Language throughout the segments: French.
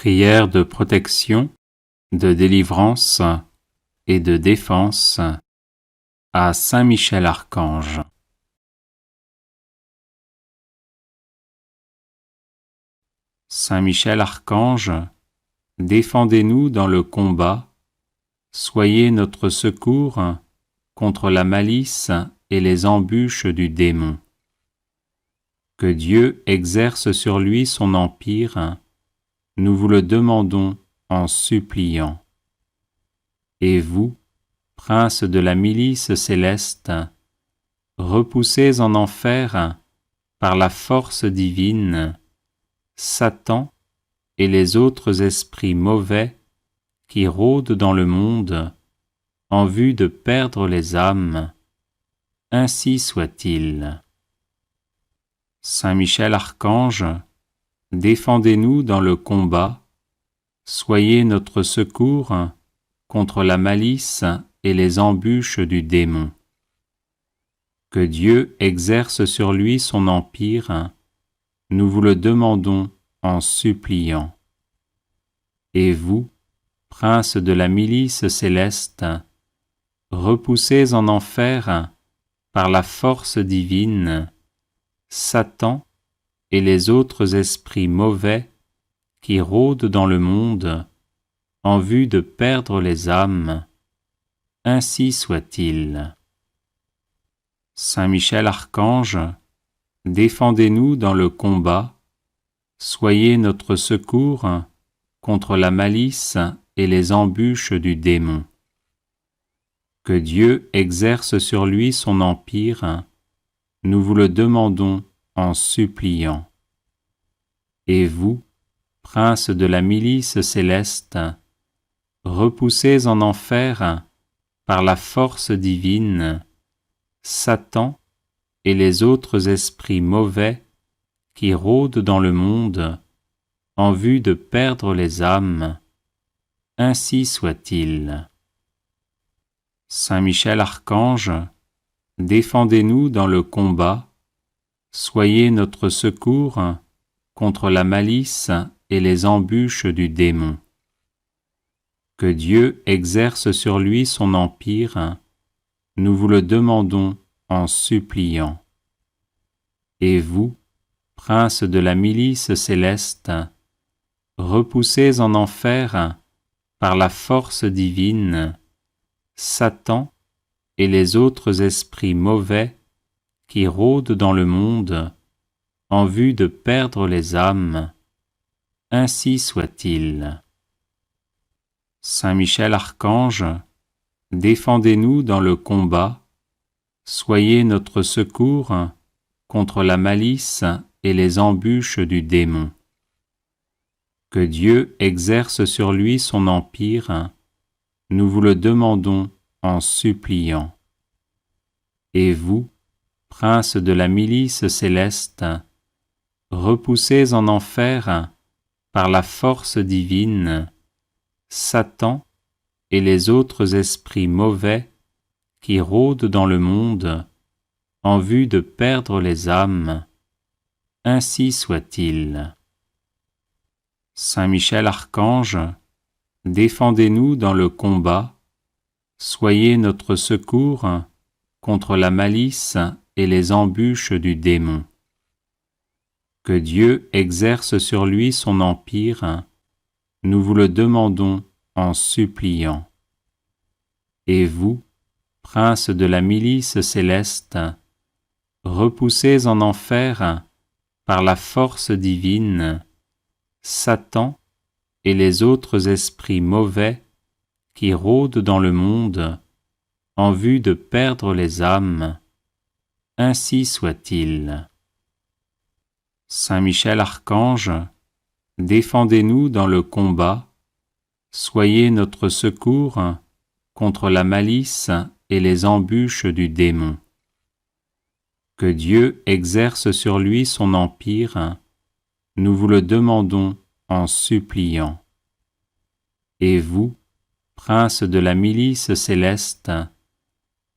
Prière de protection, de délivrance et de défense à Saint Michel Archange. Saint Michel Archange, défendez-nous dans le combat, soyez notre secours contre la malice et les embûches du démon. Que Dieu exerce sur lui son empire, nous vous le demandons en suppliant. Et vous, princes de la milice céleste, repoussez en enfer, par la force divine, Satan et les autres esprits mauvais qui rôdent dans le monde en vue de perdre les âmes. Ainsi soit-il. Saint Michel Archange, défendez-nous dans le combat, soyez notre secours contre la malice et les embûches du démon. Que Dieu exerce sur lui son empire, nous vous le demandons en suppliant. Et vous, princes de la milice céleste, repoussez en enfer, par la force divine, Satan et les autres esprits mauvais qui rôdent dans le monde en vue de perdre les âmes. Ainsi soit-il. Saint Michel Archange, défendez-nous dans le combat, soyez notre secours contre la malice et les embûches du démon. Que Dieu exerce sur lui son empire, nous vous le demandons en suppliant. Et vous, princes de la milice céleste, repoussez en enfer, par la force divine, Satan et les autres esprits mauvais qui rôdent dans le monde en vue de perdre les âmes. Ainsi soit-il. Saint Michel Archange, défendez-nous dans le combat, soyez notre secours contre la malice et les embûches du démon. Que Dieu exerce sur lui son empire, nous vous le demandons en suppliant. Et vous, princes de la milice céleste, repoussez en enfer, par la force divine, Satan et les autres esprits mauvais qui rôdent dans le monde en vue de perdre les âmes. Ainsi soit-il. Saint Michel Archange, défendez-nous dans le combat, soyez notre secours contre la malice et les embûches du démon. Que Dieu exerce sur lui son empire, nous vous le demandons en suppliant. Et vous, princes de la milice céleste, repoussez en enfer, par la force divine, Satan et les autres esprits mauvais qui rôdent dans le monde en vue de perdre les âmes. Ainsi soit-il. Saint Michel Archange, défendez-nous dans le combat, soyez notre secours contre la malice et les embûches du démon. Que Dieu exerce sur lui son empire, nous vous le demandons en suppliant. Et vous, princes de la milice céleste, repoussez en enfer, par la force divine, Satan et les autres esprits mauvais qui rôdent dans le monde en vue de perdre les âmes. Ainsi soit-il. Saint Michel Archange, défendez-nous dans le combat, soyez notre secours contre la malice et les embûches du démon. Que Dieu exerce sur lui son empire, nous vous le demandons en suppliant. Et vous, princes de la milice céleste,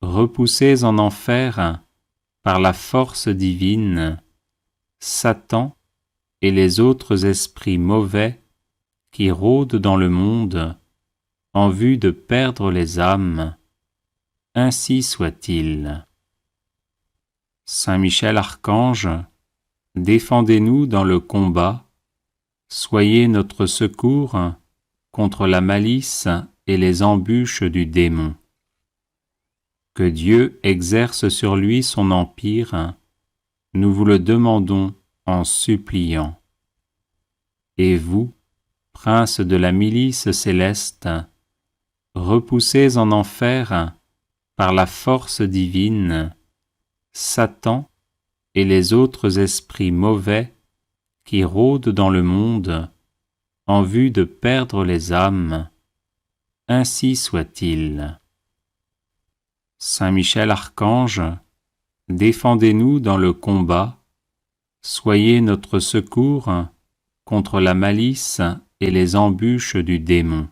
repoussez en enfer, par la force divine, Satan et les autres esprits mauvais qui rôdent dans le monde en vue de perdre les âmes, ainsi soit-il. Saint Michel Archange, défendez-nous dans le combat, soyez notre secours contre la malice et les embûches du démon. Que Dieu exerce sur lui son empire, nous vous le demandons en suppliant. Et vous, prince de la milice céleste, repoussez en enfer, par la force divine, Satan et les autres esprits mauvais qui rôdent dans le monde en vue de perdre les âmes, ainsi soit-il. Saint Michel Archange, défendez-nous dans le combat, soyez notre secours contre la malice et les embûches du démon.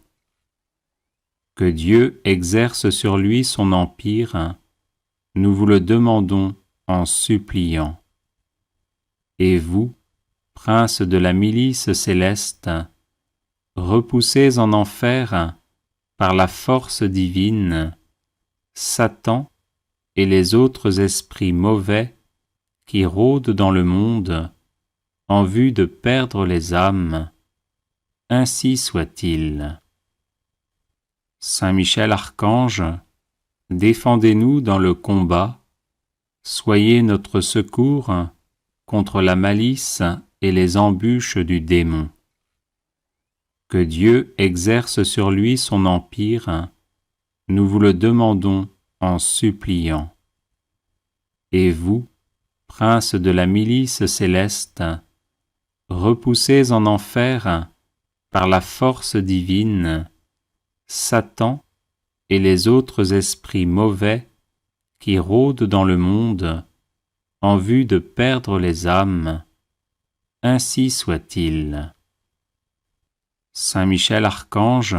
Que Dieu exerce sur lui son empire, nous vous le demandons en suppliant. Et vous, prince de la milice céleste, repoussez en enfer, par la force divine, Satan et les autres esprits mauvais qui rôdent dans le monde en vue de perdre les âmes, ainsi soit-il. Saint Michel Archange, défendez-nous dans le combat, soyez notre secours contre la malice et les embûches du démon. Que Dieu exerce sur lui son empire, nous vous le demandons en suppliant. Et vous, prince de la milice céleste, repoussez en enfer, par la force divine, Satan et les autres esprits mauvais qui rôdent dans le monde en vue de perdre les âmes, ainsi soit-il. Saint Michel Archange,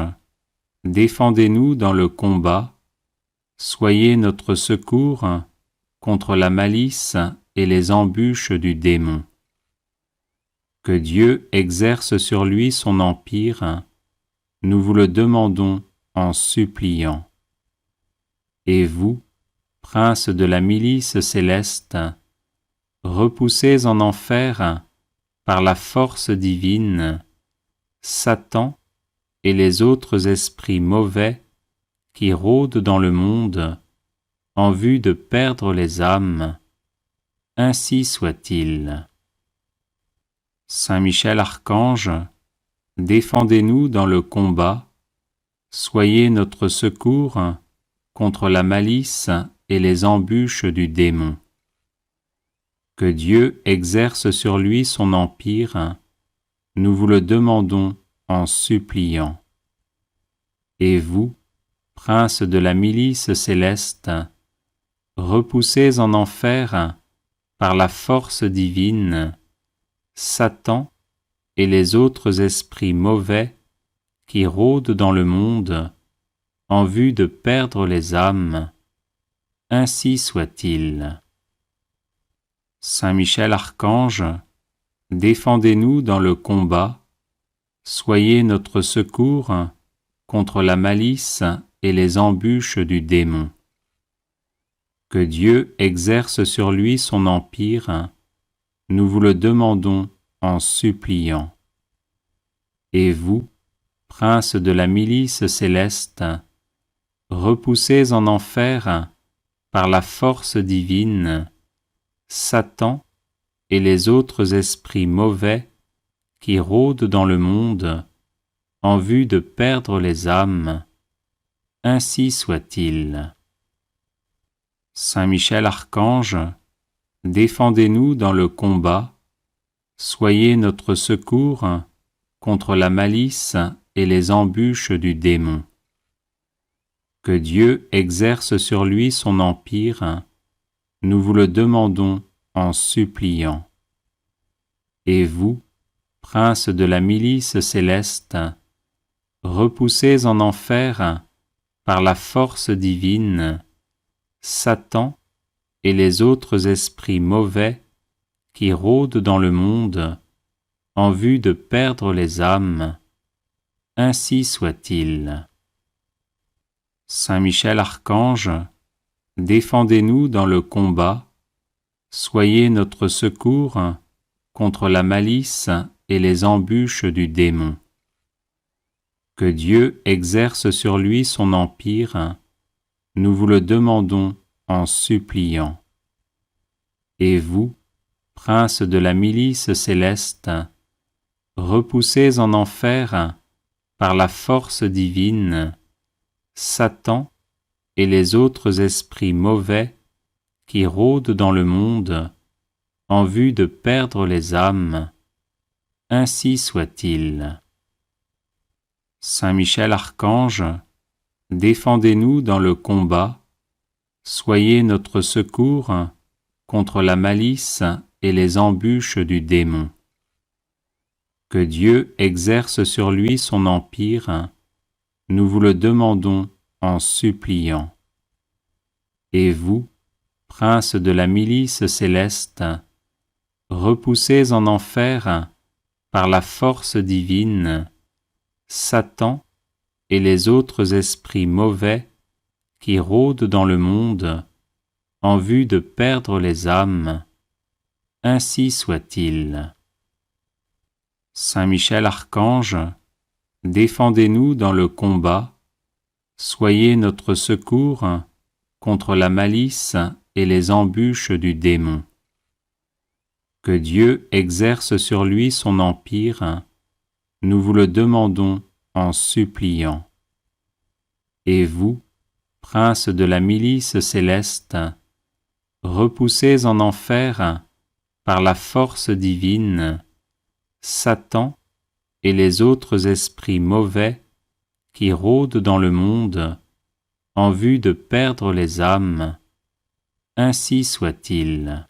défendez-nous dans le combat, soyez notre secours contre la malice et les embûches du démon. Que Dieu exerce sur lui son empire, nous vous le demandons en suppliant. Et vous, prince de la milice céleste, repoussez en enfer, par la force divine, Satan et les autres esprits mauvais qui rôdent dans le monde en vue de perdre les âmes, ainsi soit-il. Saint Michel Archange, défendez-nous dans le combat, soyez notre secours contre la malice et les embûches du démon. Que Dieu exerce sur lui son empire, nous vous le demandons en suppliant. Et vous, prince de la milice céleste, repoussez en enfer, par la force divine, Satan et les autres esprits mauvais qui rôdent dans le monde en vue de perdre les âmes, ainsi soit-il. Saint Michel Archange, défendez-nous dans le combat, soyez notre secours contre la malice et les embûches du démon. Que Dieu exerce sur lui son empire, nous vous le demandons en suppliant. Et vous, prince de la milice céleste, repoussez en enfer, par la force divine, Satan et les autres esprits mauvais qui rôdent dans le monde en vue de perdre les âmes, ainsi soit-il. Saint Michel Archange, défendez-nous dans le combat, soyez notre secours contre la malice et les embûches du démon. Que Dieu exerce sur lui son empire, nous vous le demandons en suppliant. Et vous, prince de la milice céleste, repoussez en enfer, par la force divine, Satan et les autres esprits mauvais qui rôdent dans le monde en vue de perdre les âmes, ainsi soit-il. Saint Michel Archange, défendez-nous dans le combat, soyez notre secours contre la malice et les embûches du démon. Que Dieu exerce sur lui son empire, nous vous le demandons en suppliant. Et vous, prince de la milice céleste, repoussez en enfer, par la force divine, Satan et les autres esprits mauvais qui rôdent dans le monde en vue de perdre les âmes, ainsi soit-il. Saint Michel Archange, défendez-nous dans le combat, soyez notre secours contre la malice et les embûches du démon. Que Dieu exerce sur lui son empire, nous vous le demandons en suppliant. Et vous, prince de la milice céleste, repoussez en enfer, par la force divine, Satan et les autres esprits mauvais qui rôdent dans le monde en vue de perdre les âmes, ainsi soit-il. Saint Michel Archange, défendez-nous dans le combat, soyez notre secours contre la malice et les embûches du démon. Que Dieu exerce sur lui son empire, nous vous le demandons en suppliant. Et vous, prince de la milice céleste, repoussez en enfer, par la force divine, Satan et les autres esprits mauvais qui rôdent dans le monde en vue de perdre les âmes, ainsi soit-il.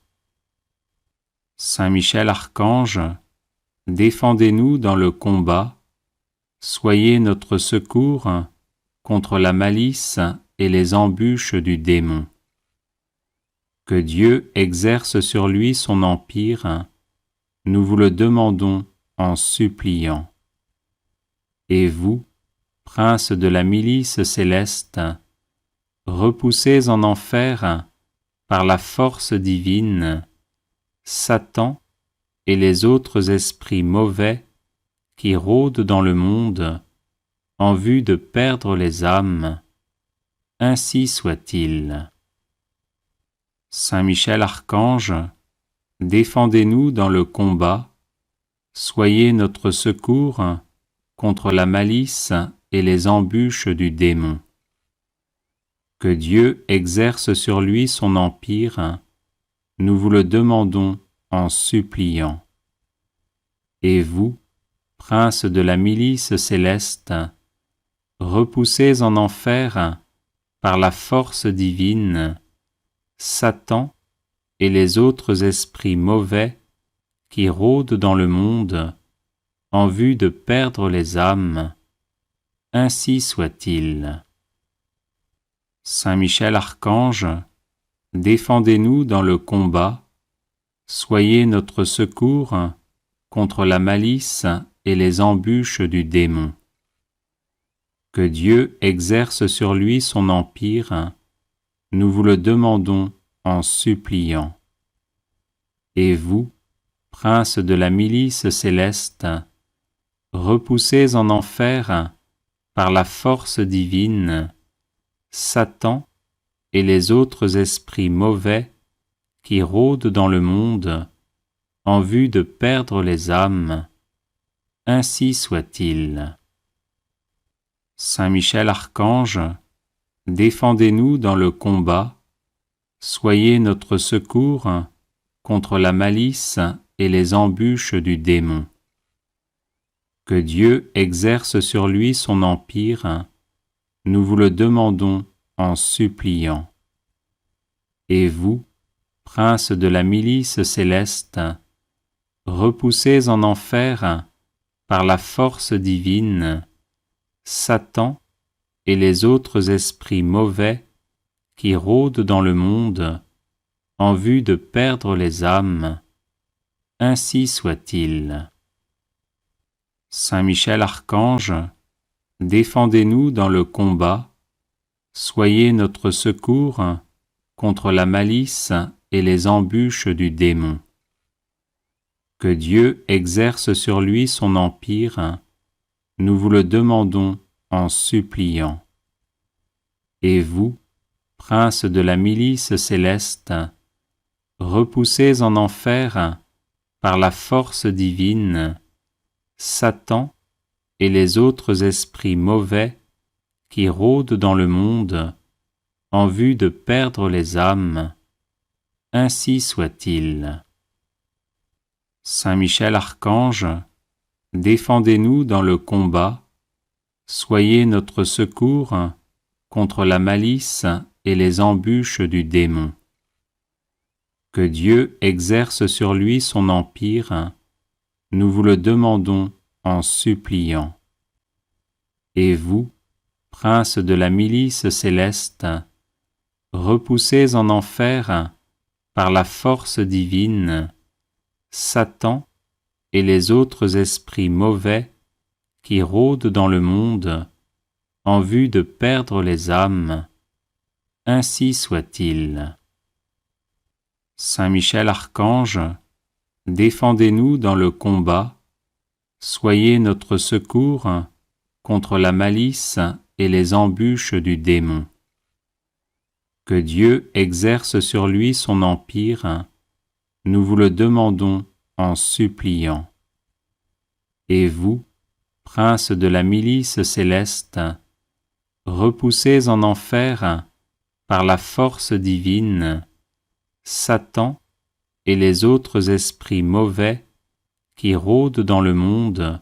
Saint Michel Archange, défendez-nous dans le combat, soyez notre secours contre la malice et les embûches du démon. Que Dieu exerce sur lui son empire, nous vous le demandons en suppliant. Et vous, prince de la milice céleste, repoussez en enfer, par la force divine, Satan et les autres esprits mauvais qui rôdent dans le monde en vue de perdre les âmes, ainsi soit-il. Saint Michel Archange, défendez-nous dans le combat, soyez notre secours contre la malice et les embûches du démon. Que Dieu exerce sur lui son empire, nous vous le demandons en suppliant. Et vous, prince de la milice céleste, repoussez en enfer, par la force divine, Satan et les autres esprits mauvais qui rôdent dans le monde en vue de perdre les âmes, ainsi soit-il. Saint Michel Archange, défendez-nous dans le combat, soyez notre secours contre la malice et les embûches du démon. Que Dieu exerce sur lui son empire, nous vous le demandons en suppliant. Et vous, prince de la milice céleste, repoussez en enfer, par la force divine, Satan et les autres esprits mauvais qui rôdent dans le monde en vue de perdre les âmes, ainsi soit-il. Saint Michel Archange, défendez-nous dans le combat, soyez notre secours contre la malice et les embûches du démon. Que Dieu exerce sur lui son empire, nous vous le demandons en suppliant. Et vous, prince de la milice céleste, repoussez en enfer, par la force divine, Satan et les autres esprits mauvais qui rôdent dans le monde en vue de perdre les âmes, ainsi soit-il. Saint Michel Archange, défendez-nous dans le combat, soyez notre secours contre la malice et les embûches du démon. Que Dieu exerce sur lui son empire, nous vous le demandons en suppliant. Et vous, princes de la milice céleste, repoussez en enfer, par la force divine, Satan et les autres esprits mauvais qui rôdent dans le monde en vue de perdre les âmes. Ainsi soit-il. Saint Michel Archange, défendez-nous dans le combat, soyez notre secours contre la malice et les embûches du démon. Que Dieu exerce sur lui son empire, nous vous le demandons en suppliant. Et vous, princes de la milice céleste, repoussez en enfer, par la force divine, Satan et les autres esprits mauvais qui rôdent dans le monde en vue de perdre les âmes. Ainsi soit-il. Saint Michel Archange, défendez-nous dans le combat, soyez notre secours contre la malice et les embûches du démon. Que Dieu exerce sur lui son empire, nous vous le demandons en suppliant. Et vous, princes de la milice céleste, repoussez en enfer, par la force divine, Satan et les autres esprits mauvais qui rôdent dans le monde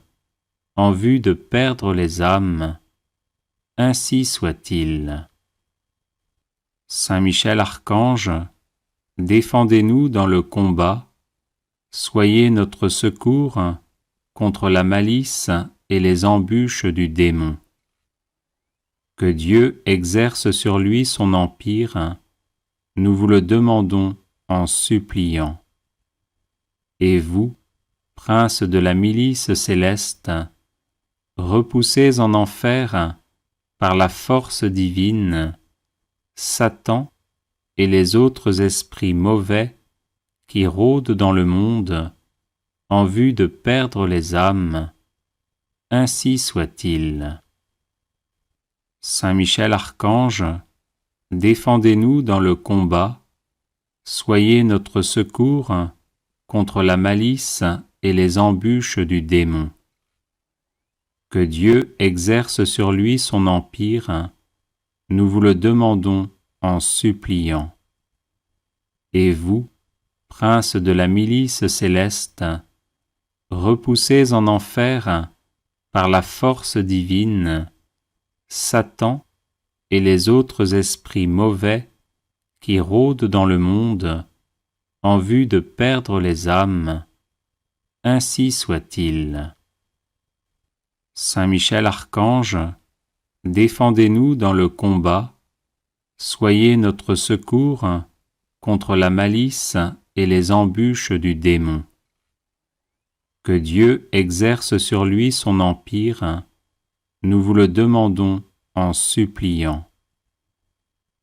en vue de perdre les âmes. Ainsi soit-il. Saint Michel Archange, défendez-nous dans le combat, soyez notre secours contre la malice et les embûches du démon. Que Dieu exerce sur lui son empire, nous vous le demandons en suppliant. Et vous, princes de la milice céleste, repoussez en enfer, par la force divine, Satan et les autres esprits mauvais qui rôdent dans le monde en vue de perdre les âmes. Ainsi soit-il. Saint Michel Archange, défendez-nous dans le combat, soyez notre secours contre la malice et les embûches du démon. Que Dieu exerce sur lui son empire, nous vous le demandons en suppliant. Et vous, princes de la milice céleste, repoussez en enfer, par la force divine, Satan et les autres esprits mauvais qui rôdent dans le monde en vue de perdre les âmes. Ainsi soit-il. Saint Michel Archange, défendez-nous dans le combat, soyez notre secours contre la malice et les embûches du démon. Que Dieu exerce sur lui son empire, nous vous le demandons en suppliant.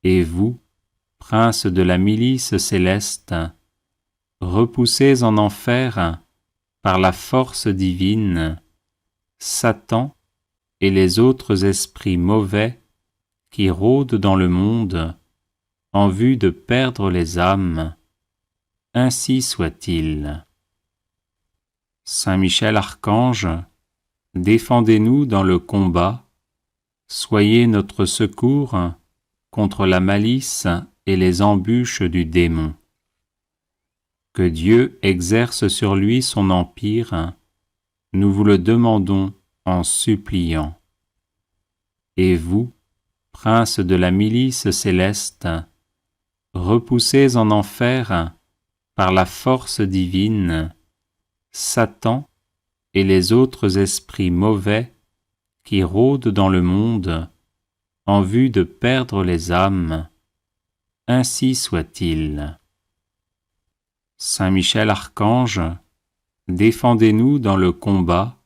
Et vous, princes de la milice céleste, repoussez en enfer, par la force divine, Satan et les autres esprits mauvais qui rôdent dans le monde en vue de perdre les âmes. Ainsi soit-il. Saint Michel Archange, défendez-nous dans le combat, soyez notre secours contre la malice et les embûches du démon. Que Dieu exerce sur lui son empire, nous vous le demandons en suppliant. Et vous, princes de la milice céleste, repoussez en enfer, par la force divine, Satan et les autres esprits mauvais qui rôdent dans le monde en vue de perdre les âmes. Ainsi soit-il. Saint Michel Archange, défendez-nous dans le combat,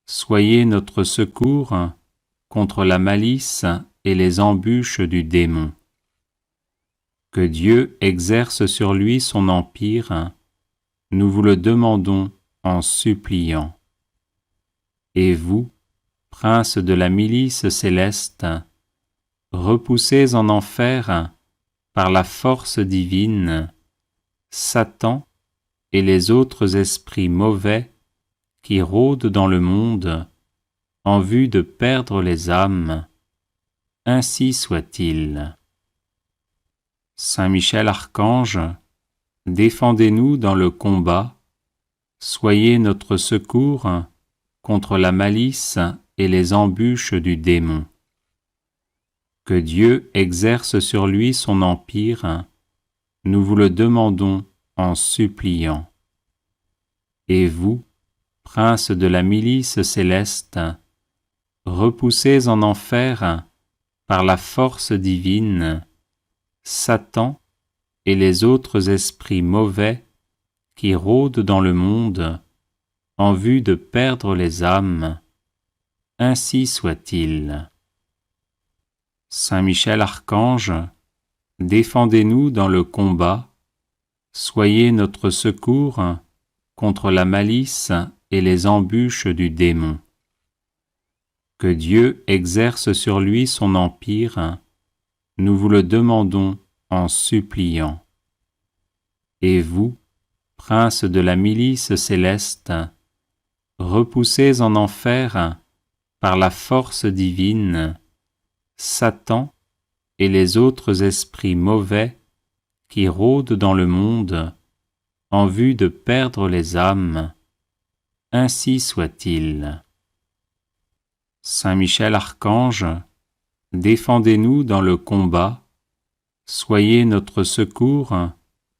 soyez notre secours contre la malice et les embûches du démon. Que Dieu exerce sur lui son empire, nous vous le demandons en suppliant. Et vous, princes de la milice céleste, repoussez en enfer, par la force divine, Satan et les autres esprits mauvais qui rôdent dans le monde en vue de perdre les âmes. Ainsi soit-il. Saint Michel Archange, défendez-nous dans le combat, soyez notre secours contre la malice et les embûches du démon. Que Dieu exerce sur lui son empire, nous vous le demandons en suppliant. Et vous, princes de la milice céleste, repoussez en enfer, par la force divine, Satan et les autres esprits mauvais qui rôdent dans le monde en vue de perdre les âmes. Ainsi soit-il. Saint Michel Archange, défendez-nous dans le combat, soyez notre secours contre la malice et les embûches du démon. Que Dieu exerce sur lui son empire, nous vous le demandons en suppliant. Et vous, princes de la milice céleste, repoussez en enfer, par la force divine, Satan et les autres esprits mauvais qui rôdent dans le monde en vue de perdre les âmes. Ainsi soit-il. Saint Michel Archange, défendez-nous dans le combat, soyez notre secours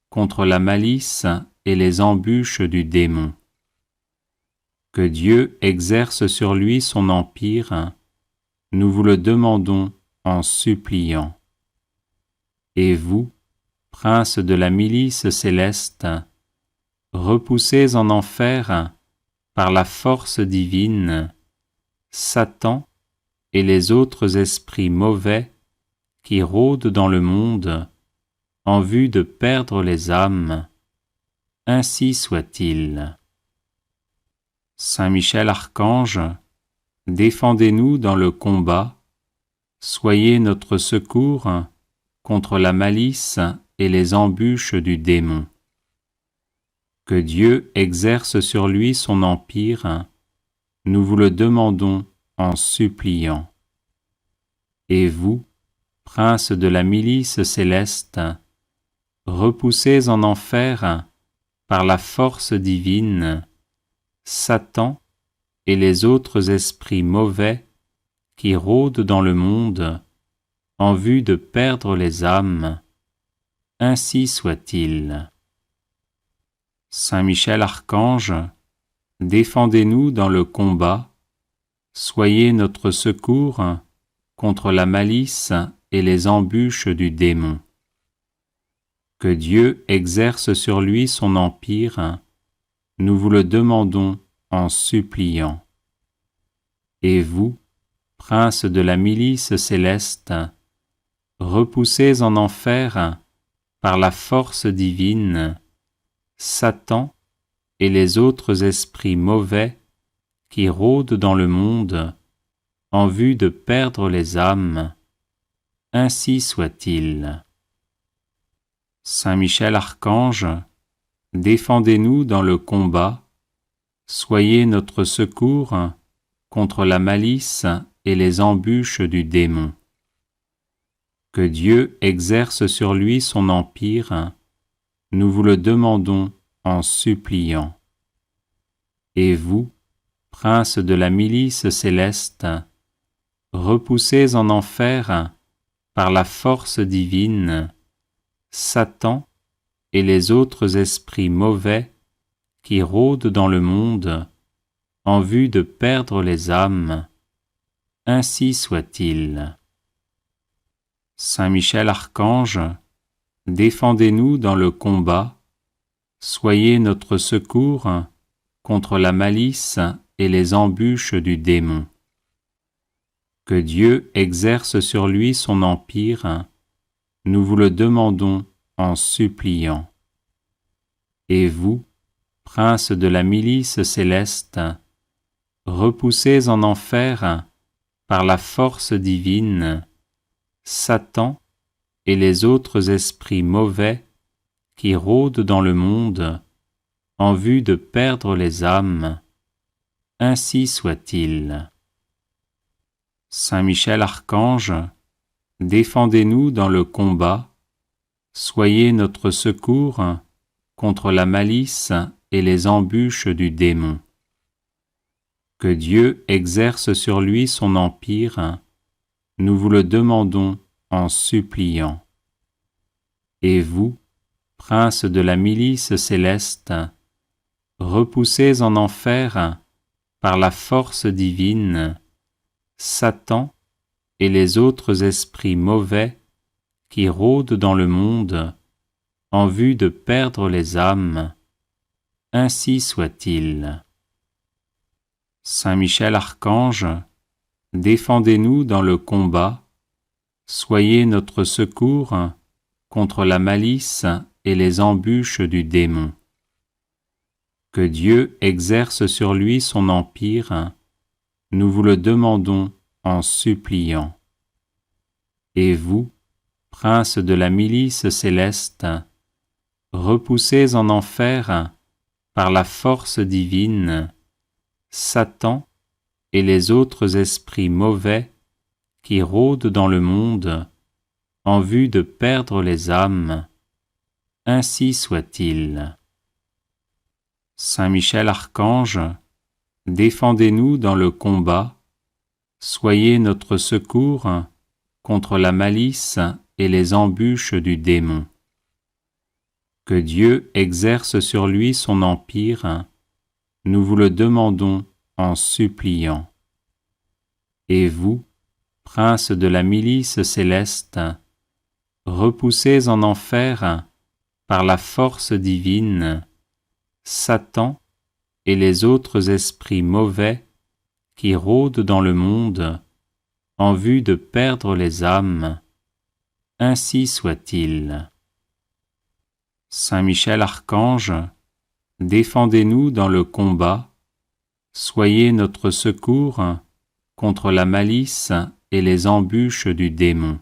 contre la malice et les embûches du démon. Que Dieu exerce sur lui son empire, nous vous le demandons en suppliant. Et vous, princes de la milice céleste, repoussez en enfer, par la force divine, Satan et les autres esprits mauvais qui rôdent dans le monde en vue de perdre les âmes. Ainsi soit-il. Saint Michel Archange, défendez-nous dans le combat, soyez notre secours contre la malice et les embûches du démon. Que Dieu exerce sur lui son empire, nous vous le demandons en suppliant. Et vous, princes de la milice céleste, repoussez en enfer, par la force divine, Satan et les autres esprits mauvais qui rôdent dans le monde en vue de perdre les âmes. Ainsi soit-il. Saint Michel Archange, défendez-nous dans le combat, soyez notre secours contre la malice et les embûches du démon. Que Dieu exerce sur lui son empire, nous vous le demandons en suppliant. Et vous, princes de la milice céleste, repoussez en enfer, par la force divine, Satan et les autres esprits mauvais qui rôdent dans le monde en vue de perdre les âmes. Ainsi soit-il. Saint Michel Archange, défendez-nous dans le combat, soyez notre secours contre la malice et les embûches du démon. Que Dieu exerce sur lui son empire, nous vous le demandons en suppliant. Et vous, princes de la milice céleste, repoussez en enfer, par la force divine, Satan et les autres esprits mauvais qui rôdent dans le monde en vue de perdre les âmes. Ainsi soit-il. Saint Michel Archange, défendez-nous dans le combat, soyez notre secours contre la malice et les embûches du démon. Que Dieu exerce sur lui son empire, nous vous le demandons en suppliant. Et vous, princes de la milice céleste, repoussés en enfer par la force divine, Satan et les autres esprits mauvais qui rôdent dans le monde en vue de perdre les âmes, ainsi soit-il. Saint Michel Archange, défendez-nous dans le combat, soyez notre secours contre la malice et les embûches du démon. Que Dieu exerce sur lui son empire, nous vous le demandons en suppliant. Et vous, princes de la milice céleste, repoussés en enfer par la force divine, Satan et les autres esprits mauvais qui rôdent dans le monde en vue de perdre les âmes, ainsi soit-il. Saint Michel Archange, défendez-nous dans le combat, soyez notre secours contre la malice et les embûches du démon. Que Dieu exerce sur lui son empire, nous vous le demandons en suppliant. Et vous, princes de la milice céleste, repoussés en enfer par la force divine, Satan et les autres esprits mauvais qui rôdent dans le monde en vue de perdre les âmes, ainsi soit-il. Saint Michel Archange, défendez-nous dans le combat, soyez notre secours contre la malice et les embûches du démon. Que Dieu exerce sur lui son empire, nous vous le demandons en suppliant. Et vous, princes de la milice céleste, repoussés en enfer par la force divine, Satan et les autres esprits mauvais qui rôdent dans le monde en vue de perdre les âmes, ainsi soit-il. Saint Michel Archange, défendez-nous dans le combat, soyez notre secours contre la malice et les embûches du démon.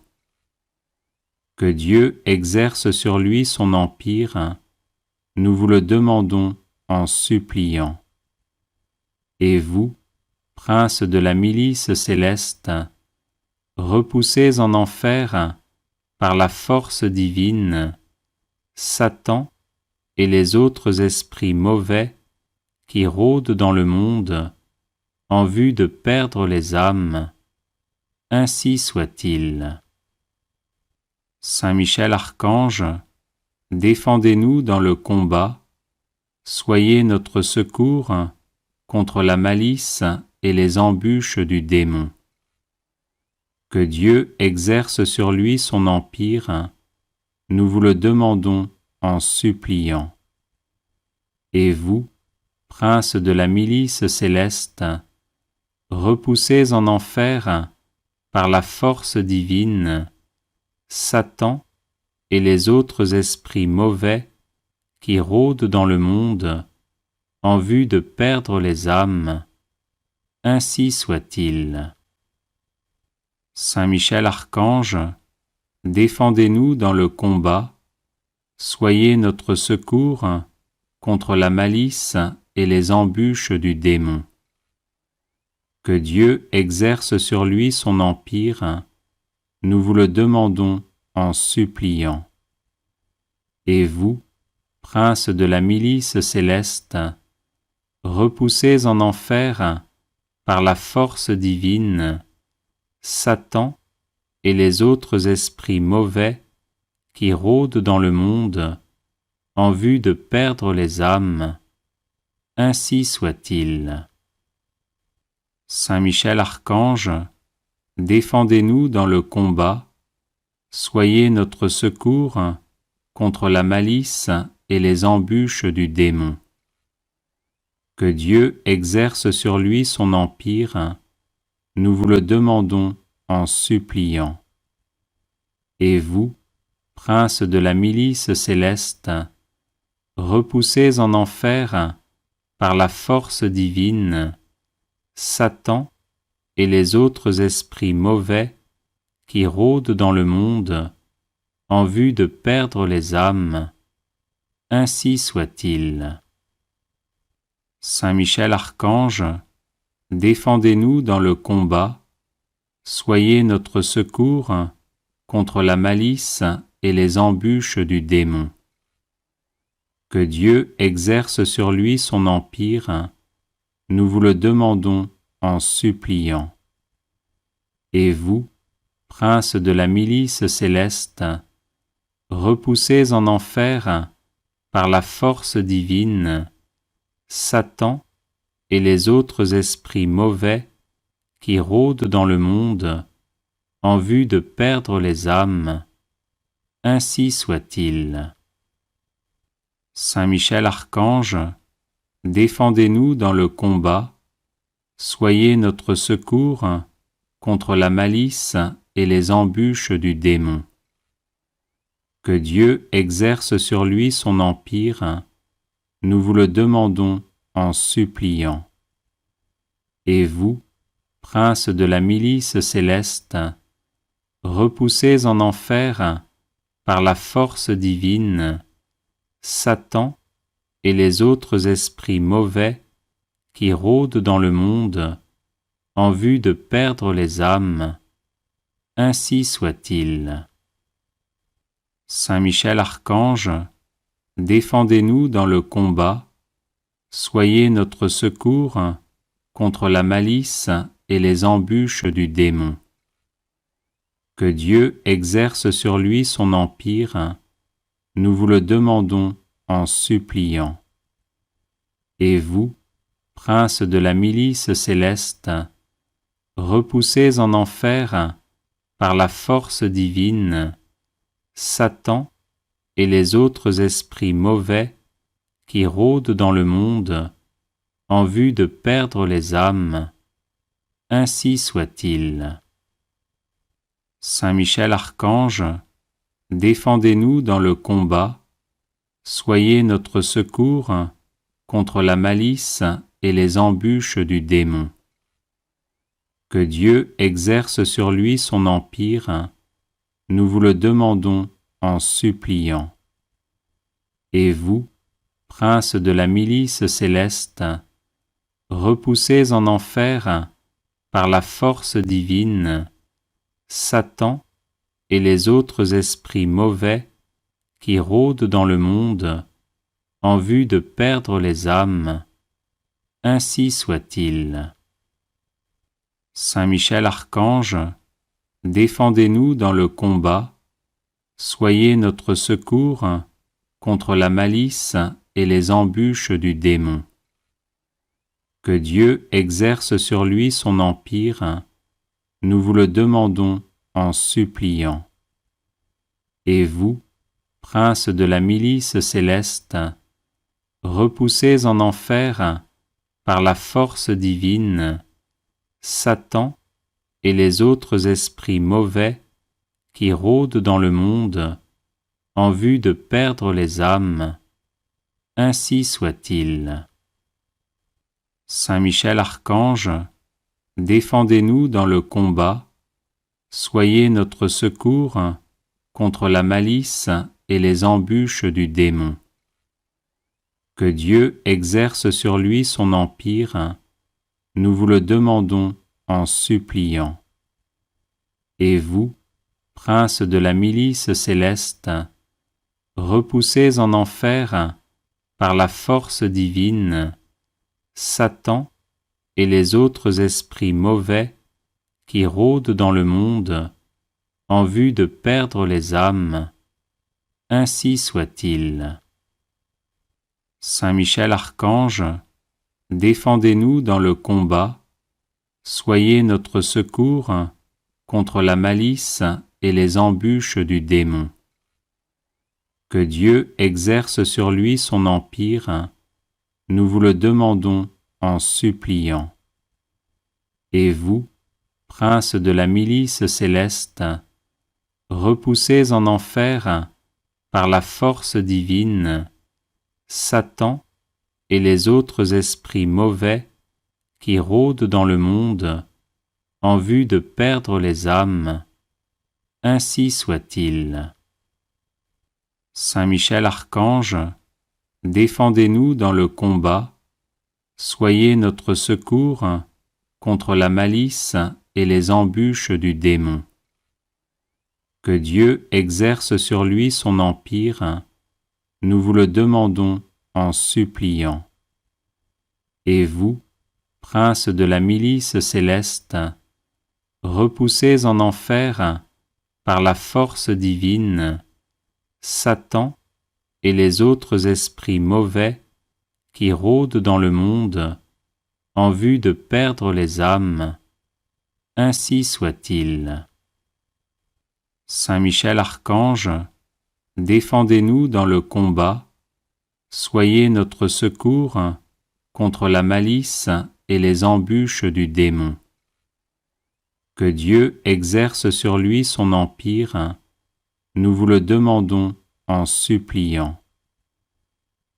Que Dieu exerce sur lui son empire, nous vous le demandons en suppliant. Et vous, princes de la milice céleste, repoussés en enfer par la force divine, Satan et les autres esprits mauvais qui rôdent dans le monde en vue de perdre les âmes, ainsi soit-il. Saint Michel Archange, défendez-nous dans le combat, soyez notre secours contre la malice et les embûches du démon. Que Dieu exerce sur lui son empire, nous vous le demandons en suppliant. Et vous, princes de la milice céleste, repoussés en enfer par la force divine, Satan et les autres esprits mauvais qui rôdent dans le monde en vue de perdre les âmes, ainsi soit-il. Saint Michel Archange, défendez-nous dans le combat, soyez notre secours contre la malice et les embûches du démon. Que Dieu exerce sur lui son empire, nous vous le demandons en suppliant. Et vous, princes de la milice céleste, repoussés en enfer par la force divine, Satan et les autres esprits mauvais qui rôdent dans le monde en vue de perdre les âmes, ainsi soit-il. Saint Michel Archange, défendez-nous dans le combat, soyez notre secours contre la malice et les embûches du démon. Que Dieu exerce sur lui son empire, nous vous le demandons en suppliant. Et vous, princes de la milice céleste, repoussés en enfer par la force divine, Satan et les autres esprits mauvais qui rôdent dans le monde en vue de perdre les âmes, ainsi soit-il. Saint Michel Archange, défendez-nous dans le combat, soyez notre secours contre la malice et les embûches du démon. Que Dieu exerce sur lui son empire, nous vous le demandons en suppliant. Et vous, princes de la milice céleste, repoussés en enfer par la force divine, Satan et les autres esprits mauvais qui rôdent dans le monde en vue de perdre les âmes, ainsi soit-il. Saint Michel Archange, défendez-nous dans le combat, soyez notre secours contre la malice et les embûches du démon. Que Dieu exerce sur lui son empire, nous vous le demandons en suppliant. Et vous, princes de la milice céleste, repoussés en enfer par la force divine, Satan et les autres esprits mauvais qui rôdent dans le monde en vue de perdre les âmes, ainsi soit-il. Saint Michel Archange, défendez-nous dans le combat, soyez notre secours contre la malice et les embûches du démon. Que Dieu exerce sur lui son empire, nous vous le demandons en suppliant. Et vous, princes de la milice céleste, repoussés en enfer par la force divine, Satan et les autres esprits mauvais qui rôdent dans le monde en vue de perdre les âmes, ainsi soit-il. Saint Michel Archange, défendez-nous dans le combat, soyez notre secours contre la malice et les embûches du démon. Que Dieu exerce sur lui son empire, nous vous le demandons en suppliant. Et vous, princes de la milice céleste, repoussés en enfer par la force divine, Satan et les autres esprits mauvais qui rôdent dans le monde en vue de perdre les âmes, ainsi soit-il. Saint Michel Archange, défendez-nous dans le combat, soyez notre secours contre la malice et les embûches du démon. Que Dieu exerce sur lui son empire, nous vous le demandons en suppliant. Et vous, princes de la milice céleste, repoussés en enfer par la force divine, Satan et les autres esprits mauvais qui rôdent dans le monde en vue de perdre les âmes, ainsi soit-il. Saint Michel Archange, défendez-nous dans le combat, soyez notre secours contre la malice et les embûches du démon. Que Dieu exerce sur lui son empire, nous vous le demandons en suppliant. Et vous, princes de la milice céleste, repoussés en enfer par la force divine, Satan et les autres esprits mauvais qui rôdent dans le monde en vue de perdre les âmes, ainsi soit-il. Saint Michel Archange, défendez-nous dans le combat, soyez notre secours contre la malice et les embûches du démon. Que Dieu exerce sur lui son empire, nous vous le demandons en suppliant. Et vous, princes de la milice céleste, repoussés en enfer par la force divine, Satan et les autres esprits mauvais qui rôdent dans le monde en vue de perdre les âmes, ainsi soit-il. Saint Michel Archange, défendez-nous dans le combat, soyez notre secours contre la malice et les embûches du démon. Que Dieu exerce sur lui son empire, nous vous le demandons en suppliant. Et vous, princes de la milice céleste, repoussés en enfer par la force divine, Satan et les autres esprits mauvais qui rôdent dans le monde en vue de perdre les âmes, ainsi soit-il. Saint Michel Archange, défendez-nous dans le combat, soyez notre secours contre la malice et les embûches du démon. Que Dieu exerce sur lui son empire, nous vous le demandons en suppliant.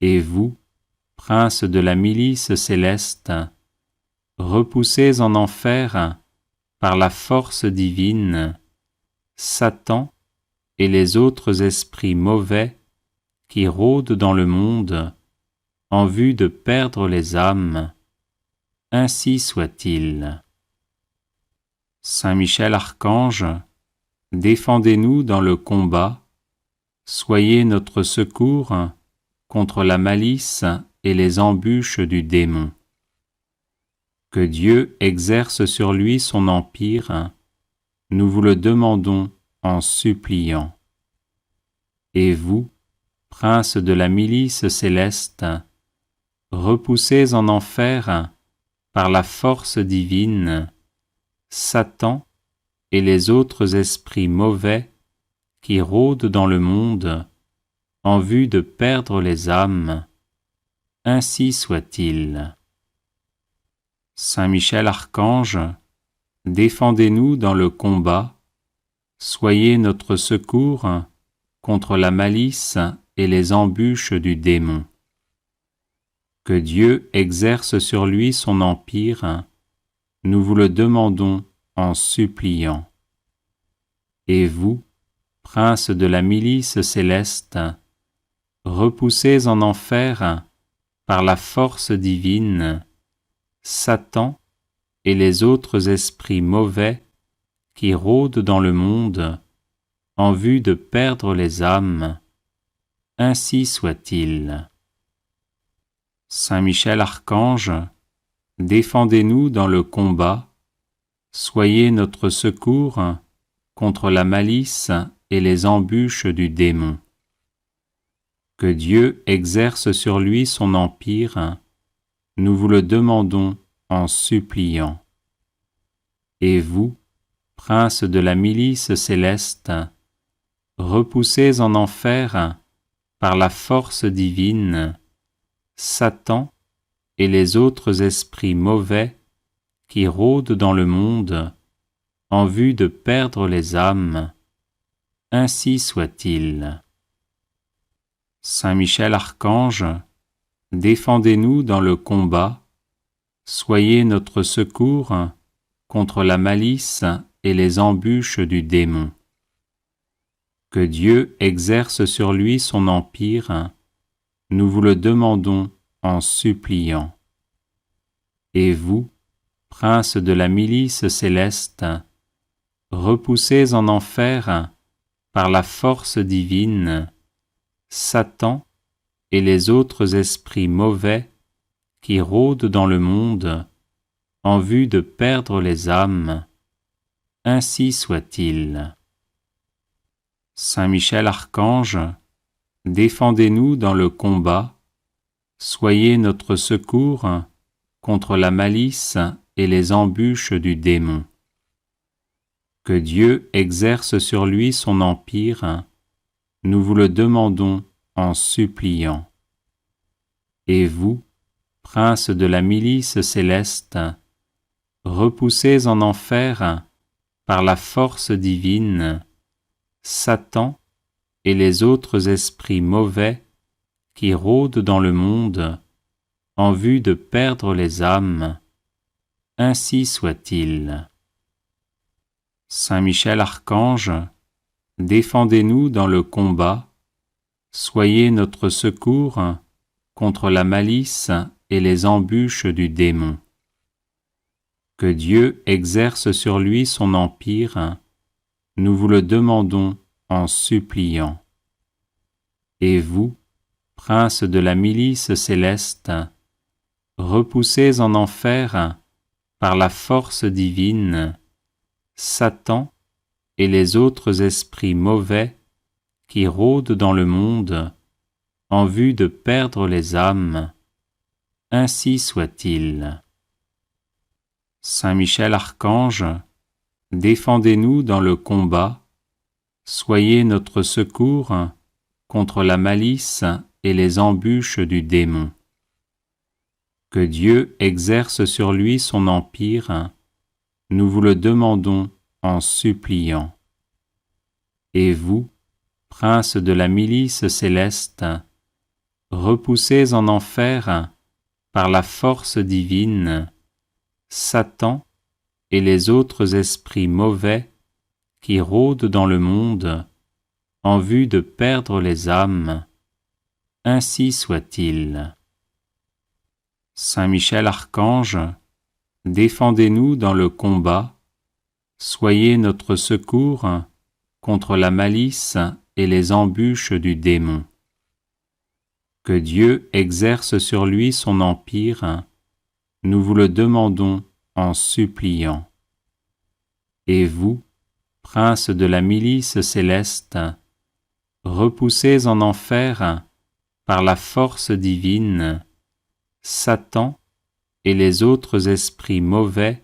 Et vous, princes de la milice céleste, repoussés en enfer par la force divine, Satan et les autres esprits mauvais qui rôdent dans le monde en vue de perdre les âmes, ainsi soit-il. Saint Michel Archange, défendez-nous dans le combat, soyez notre secours contre la malice et les embûches du démon. Que Dieu exerce sur lui son empire, nous vous le demandons en suppliant. Et vous, princes de la milice céleste, repoussés en enfer par la force divine, Satan et les autres esprits mauvais qui rôdent dans le monde en vue de perdre les âmes, ainsi soit-il. Saint Michel Archange, défendez-nous dans le combat, soyez notre secours contre la malice et les embûches du démon. Que Dieu exerce sur lui son empire, nous vous le demandons en suppliant. Et vous, princes de la milice céleste, repoussés en enfer par la force divine, Satan et les autres esprits mauvais qui rôdent dans le monde en vue de perdre les âmes, ainsi soit-il. Saint Michel Archange, défendez-nous dans le combat, soyez notre secours contre la malice et les embûches du démon. Que Dieu exerce sur lui son empire, nous vous le demandons en suppliant. Et vous, princes de la milice céleste, repoussés en enfer par la force divine, Satan et les autres esprits mauvais qui rôdent dans le monde en vue de perdre les âmes, ainsi soit-il. Saint Michel Archange, défendez-nous dans le combat, soyez notre secours contre la malice et les embûches du démon. Que Dieu exerce sur lui son empire, nous vous le demandons en suppliant. Et vous, princes de la milice céleste, repoussés en enfer par la force divine, Satan et les autres esprits mauvais qui rôdent dans le monde en vue de perdre les âmes, ainsi soit-il. Saint Michel Archange, défendez-nous dans le combat, soyez notre secours contre la malice et les embûches du démon. Que Dieu exerce sur lui son empire, nous vous le demandons en suppliant. Et vous, princes de la milice céleste, repoussez en enfer, par la force divine, Satan et les autres esprits mauvais qui rôdent dans le monde en vue de perdre les âmes. Ainsi soit-il. Saint Michel Archange, défendez-nous dans le combat, soyez notre secours contre la malice et les embûches du démon. Que Dieu exerce sur lui son empire, nous vous le demandons en suppliant. Et vous, prince de la milice céleste, repoussez en enfer, par la force divine, Satan et les autres esprits mauvais qui rôdent dans le monde en vue de perdre les âmes. Ainsi soit-il. Saint Michel Archange, défendez-nous dans le combat, soyez notre secours contre la malice et les embûches du démon. Que Dieu exerce sur lui son empire, nous vous le demandons en suppliant. Et vous, prince de la milice céleste, repoussez en enfer, par la force divine, Satan et les autres esprits mauvais qui rôdent dans le monde en vue de perdre les âmes. Ainsi soit-il. Saint Michel Archange, défendez-nous dans le combat, soyez notre secours contre la malice et les embûches du démon. Que Dieu exerce sur lui son empire, nous vous le demandons en suppliant. Et vous, prince de la milice céleste, repoussez en enfer, par la force divine, Satan et les autres esprits mauvais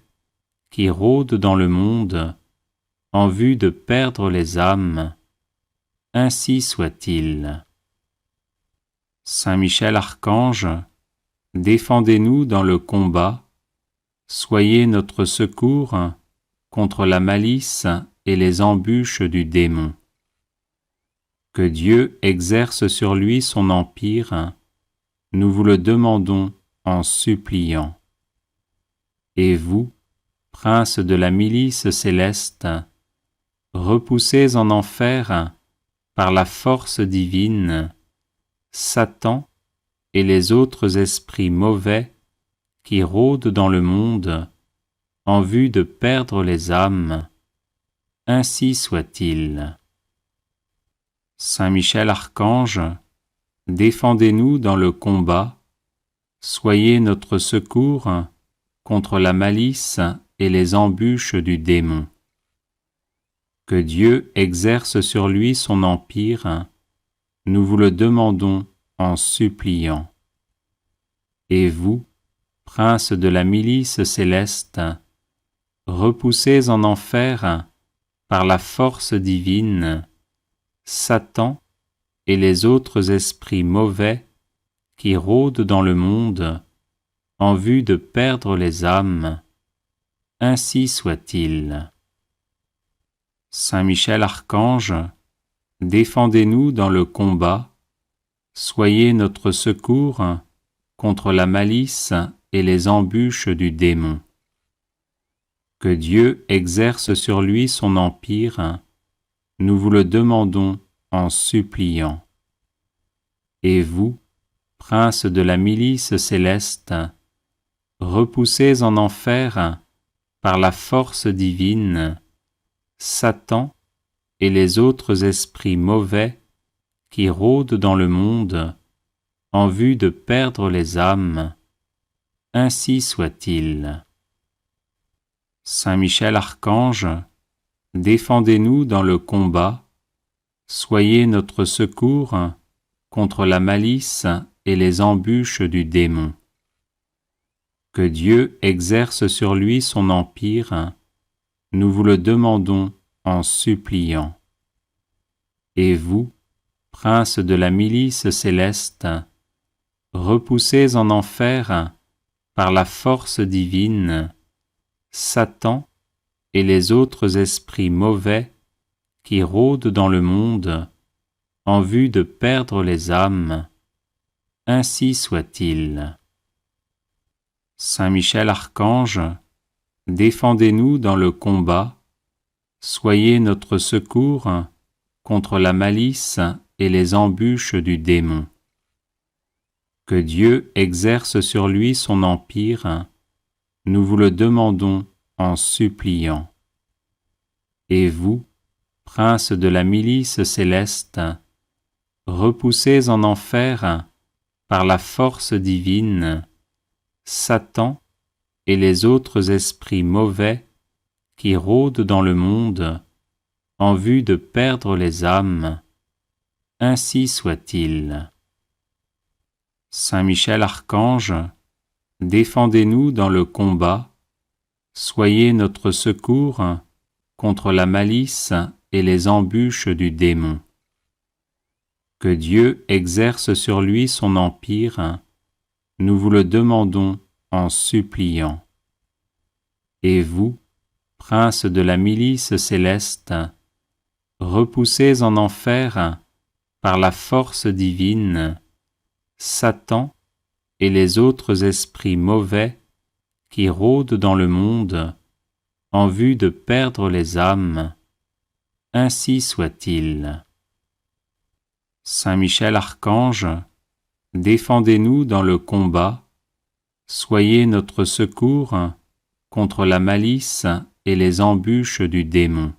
qui rôdent dans le monde en vue de perdre les âmes. Ainsi soit-il. Saint Michel Archange, défendez-nous dans le combat, soyez notre secours contre la malice et les embûches du démon. Que Dieu exerce sur lui son empire, nous vous le demandons en suppliant. Et vous, prince de la milice céleste, repoussez en enfer, par la force divine, Satan et les autres esprits mauvais qui rôdent dans le monde en vue de perdre les âmes. Ainsi soit-il. Saint Michel Archange, défendez-nous dans le combat, soyez notre secours contre la malice et les embûches du démon. Que Dieu exerce sur lui son empire, nous vous le demandons en suppliant. Et vous, prince de la milice céleste, repoussez en enfer, par la force divine, Satan et les autres esprits mauvais qui rôdent dans le monde en vue de perdre les âmes. Ainsi soit-il. Saint Michel Archange, défendez-nous dans le combat, soyez notre secours contre la malice et les embûches du démon. Que Dieu exerce sur lui son empire, nous vous le demandons en suppliant. Et vous, prince de la milice céleste, repoussez en enfer, par la force divine, Satan et les autres esprits mauvais qui rôdent dans le monde en vue de perdre les âmes. Ainsi soit-il. Saint Michel Archange, défendez-nous dans le combat, soyez notre secours contre la malice et les embûches du démon. Que Dieu exerce sur lui son empire, nous vous le demandons en suppliant. Et vous, prince de la milice céleste, repoussez en enfer, par la force divine, Satan et les autres esprits mauvais qui rôdent dans le monde en vue de perdre les âmes. Ainsi soit-il. Saint Michel Archange, défendez-nous dans le combat, soyez notre secours contre la malice et les embûches du démon. Que Dieu exerce sur lui son empire, nous vous le demandons en suppliant. Et vous, prince de la milice céleste, repoussez en enfer, par la force divine, Satan et les autres esprits mauvais qui rôdent dans le monde en vue de perdre les âmes. Ainsi soit-il. Saint Michel Archange, défendez-nous dans le combat, soyez notre secours contre la malice et les embûches du démon. Que Dieu exerce sur lui son empire, nous vous le demandons en suppliant. Et vous, prince de la milice céleste, repoussez en enfer, par la force divine, Satan et les autres esprits mauvais qui rôdent dans le monde en vue de perdre les âmes. Ainsi soit-il. Saint Michel Archange, défendez-nous dans le combat, soyez notre secours contre la malice et les embûches du démon.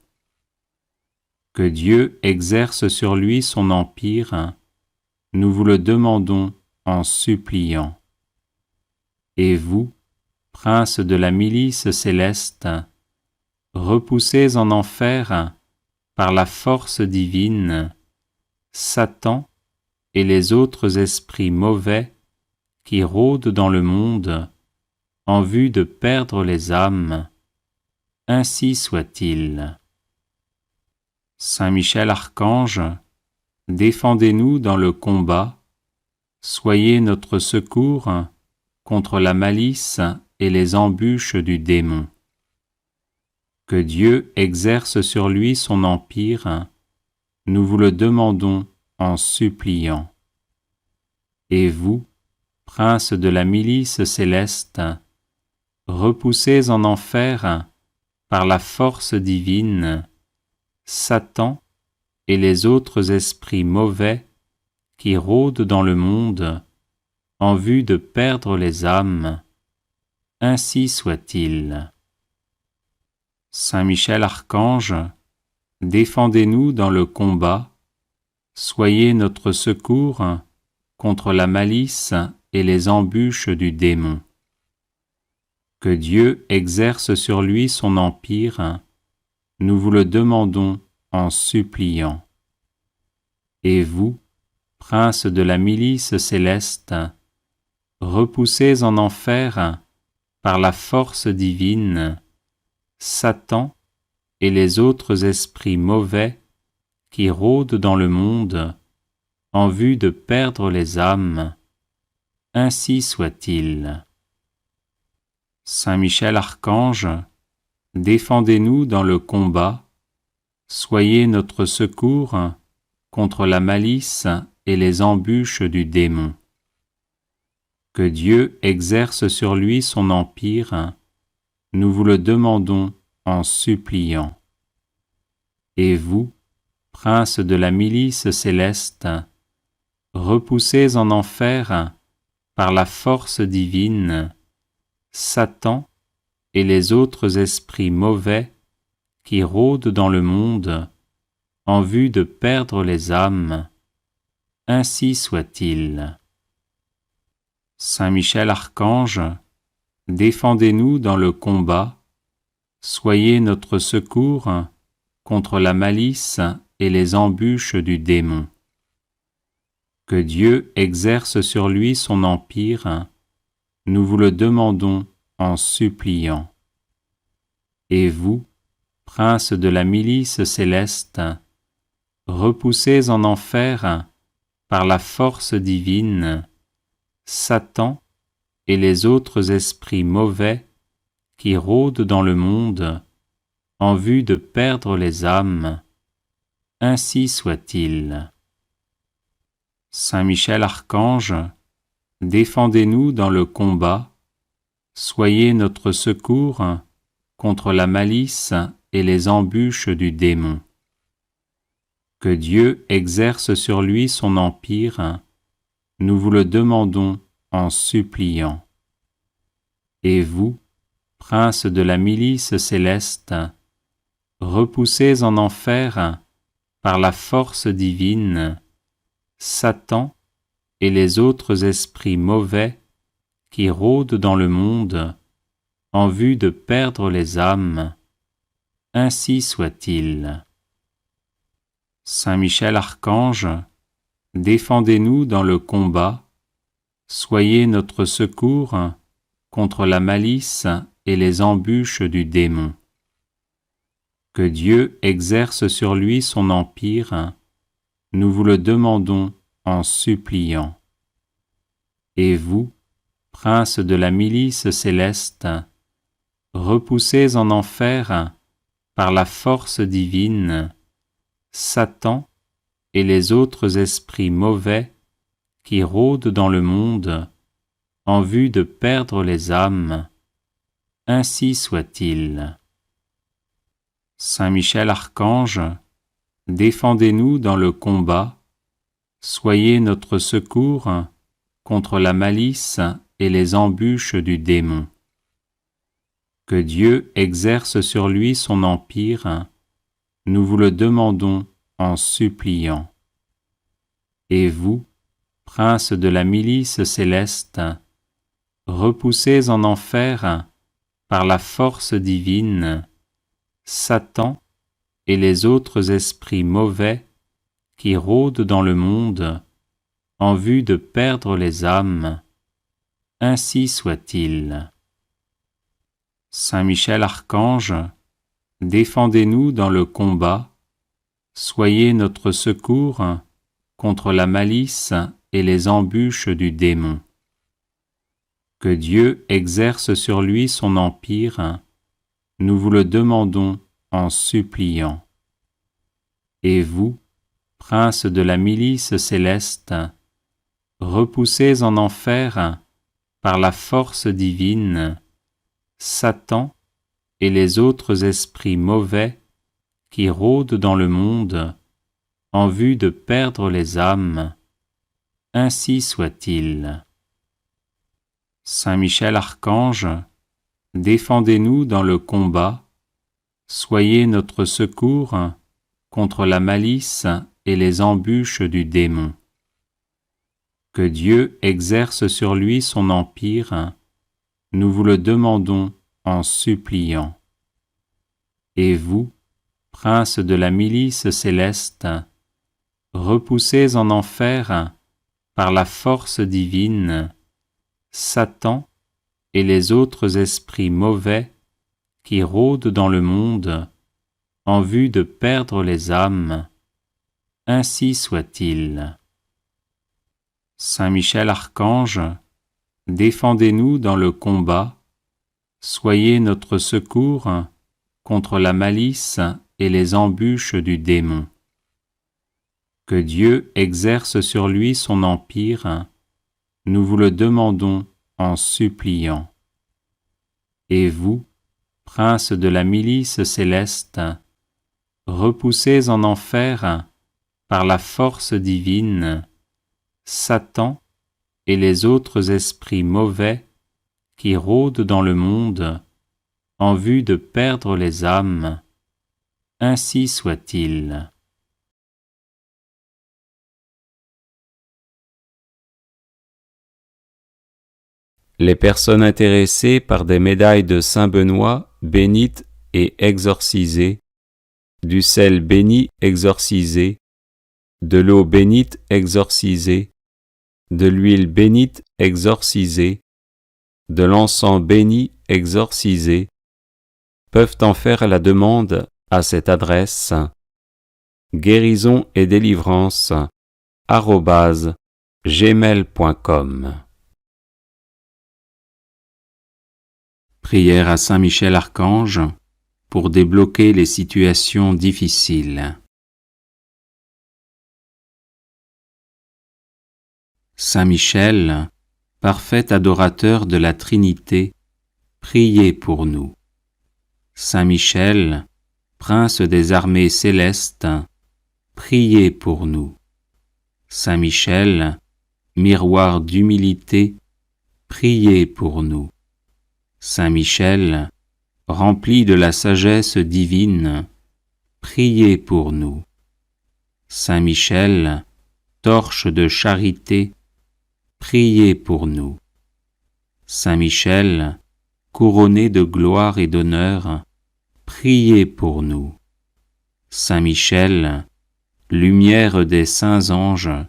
Que Dieu exerce sur lui son empire, nous vous le demandons en suppliant. Et vous, prince de la milice céleste, repoussez en enfer, par la force divine, Satan et les autres esprits mauvais qui rôdent dans le monde en vue de perdre les âmes. Ainsi soit-il. Saint Michel Archange, défendez-nous dans le combat, soyez notre secours contre la malice et les embûches du démon. Que Dieu exerce sur lui son empire, nous vous le demandons en suppliant. Et vous, prince de la milice céleste, repoussez en enfer, par la force divine, Satan et les autres esprits mauvais qui rôdent dans le monde en vue de perdre les âmes. Ainsi soit-il. Saint Michel Archange, défendez-nous dans le combat, soyez notre secours contre la malice et les embûches du démon. Que Dieu exerce sur lui son empire, nous vous le demandons en suppliant. Et vous, prince de la milice céleste, repoussez en enfer, par la force divine, Satan et les autres esprits mauvais qui rôdent dans le monde en vue de perdre les âmes. Ainsi soit-il. Saint Michel Archange, défendez-nous dans le combat, soyez notre secours contre la malice et les embûches du démon. Que Dieu exerce sur lui son empire, nous vous le demandons en suppliant. Et vous, prince de la milice céleste, repoussez en enfer, par la force divine, Satan et les autres esprits mauvais qui rôdent dans le monde en vue de perdre les âmes. Ainsi soit-il. Saint Michel Archange, défendez-nous dans le combat, soyez notre secours contre la malice et les embûches du démon. Que Dieu exerce sur lui son empire, nous vous le demandons en suppliant. Et vous, prince de la milice céleste, repoussez en enfer, par la force divine, Satan et les autres esprits mauvais qui rôdent dans le monde en vue de perdre les âmes, ainsi soit-il. Saint Michel Archange, défendez-nous dans le combat, soyez notre secours contre la malice et les embûches du démon. Que Dieu exerce sur lui son empire, nous vous le demandons en suppliant. Et vous, princes de la milice céleste, repoussez en enfer, par la force divine, Satan et les autres esprits mauvais qui rôdent dans le monde en vue de perdre les âmes, ainsi soit-il. Saint Michel Archange, défendez-nous dans le combat, soyez notre secours contre la malice et les embûches du démon. Que Dieu exerce sur lui son empire, nous vous le demandons en suppliant. Et vous, princes de la milice céleste, repoussez en enfer, par la force divine, Satan et les autres esprits mauvais qui rôdent dans le monde en vue de perdre les âmes, ainsi soit-il. Saint Michel Archange, défendez-nous dans le combat, soyez notre secours contre la malice et les embûches du démon. Que Dieu exerce sur lui son empire, nous vous le demandons en suppliant. Et vous, princes de la milice céleste, repoussez en enfer, par la force divine, Satan et les autres esprits mauvais qui rôdent dans le monde en vue de perdre les âmes, ainsi soit-il. Saint Michel Archange, défendez-nous dans le combat, soyez notre secours contre la malice et les embûches du démon. Que Dieu exerce sur lui son empire, nous vous le demandons en suppliant. Et vous, princes de la milice céleste, repoussez en enfer, par la force divine, Satan et les autres esprits mauvais qui rôdent dans le monde en vue de perdre les âmes, ainsi soit-il. Saint Michel Archange, défendez-nous dans le combat, soyez notre secours contre la malice et les embûches du démon. Que Dieu exerce sur lui son empire, nous vous le demandons en suppliant. Et vous, princes de la milice céleste, repoussez en enfer, par la force divine, Satan et les autres esprits mauvais qui rôdent dans le monde en vue de perdre les âmes, ainsi soit-il. Saint Michel Archange, défendez-nous dans le combat, soyez notre secours contre la malice et les embûches du démon. Que Dieu exerce sur lui son empire, nous vous le demandons en suppliant. Et vous, princes de la milice céleste, repoussez en enfer, par la force divine, Satan et les autres esprits mauvais qui rôdent dans le monde en vue de perdre les âmes, ainsi soit-il. Les personnes intéressées par des médailles de Saint Benoît bénites et exorcisées, du sel béni exorcisé, de l'eau bénite exorcisée, de l'huile bénite exorcisée, de l'encens béni exorcisé, peuvent en faire la demande à cette adresse guérison-et-délivrance@gmail.com. Prière à Saint Michel Archange pour débloquer les situations difficiles. Saint Michel, parfait adorateur de la Trinité, priez pour nous. Saint Michel, prince des armées célestes, priez pour nous. Saint Michel, miroir d'humilité, priez pour nous. Saint Michel, rempli de la sagesse divine, priez pour nous. Saint Michel, torche de charité, priez pour nous. Saint Michel, couronné de gloire et d'honneur, priez pour nous. Saint Michel, lumière des saints anges,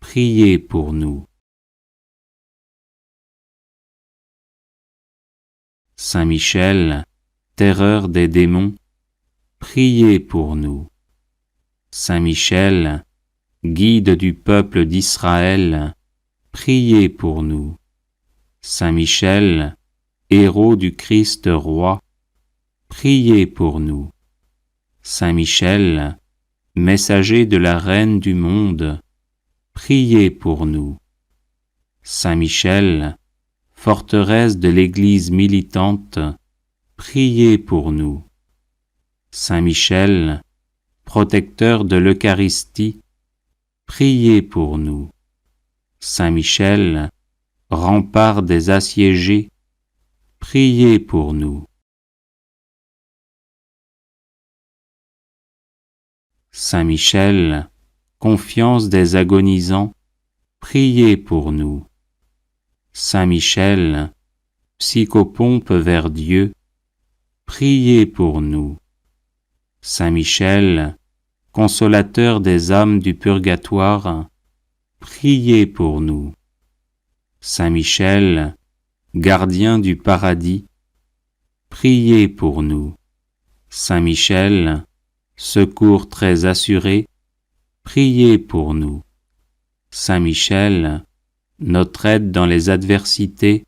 priez pour nous. Saint Michel, terreur des démons, priez pour nous. Saint Michel, guide du peuple d'Israël, priez pour nous. Saint Michel, héros du Christ roi, priez pour nous. Saint Michel, messager de la Reine du monde, priez pour nous. Saint Michel, forteresse de l'Église militante, priez pour nous. Saint Michel, protecteur de l'Eucharistie, priez pour nous. Saint Michel, rempart des assiégés, priez pour nous. Saint Michel, confiance des agonisants, priez pour nous. Saint Michel, psychopompe vers Dieu, priez pour nous. Saint Michel, consolateur des âmes du purgatoire, priez pour nous. Saint Michel, gardien du paradis, priez pour nous. Saint Michel, secours très assuré, priez pour nous. Saint Michel, notre aide dans les adversités,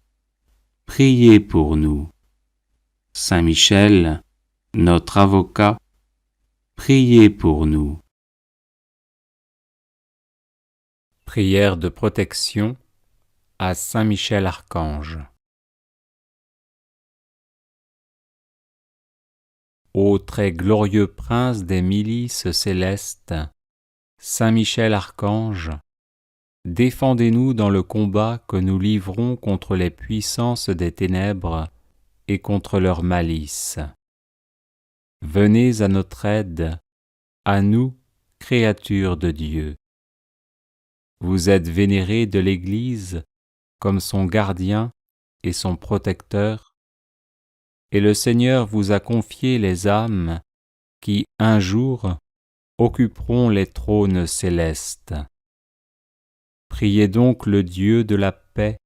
priez pour nous. Saint Michel, notre avocat, priez pour nous. Prière de protection à Saint Michel Archange. Ô très glorieux prince des milices célestes, Saint Michel Archange, défendez-nous dans le combat que nous livrons contre les puissances des ténèbres et contre leur malice. Venez à notre aide, à nous, créatures de Dieu. Vous êtes vénérés de l'Église comme son gardien et son protecteur, et le Seigneur vous a confié les âmes qui, un jour, occuperont les trônes célestes. Priez donc le Dieu de la paix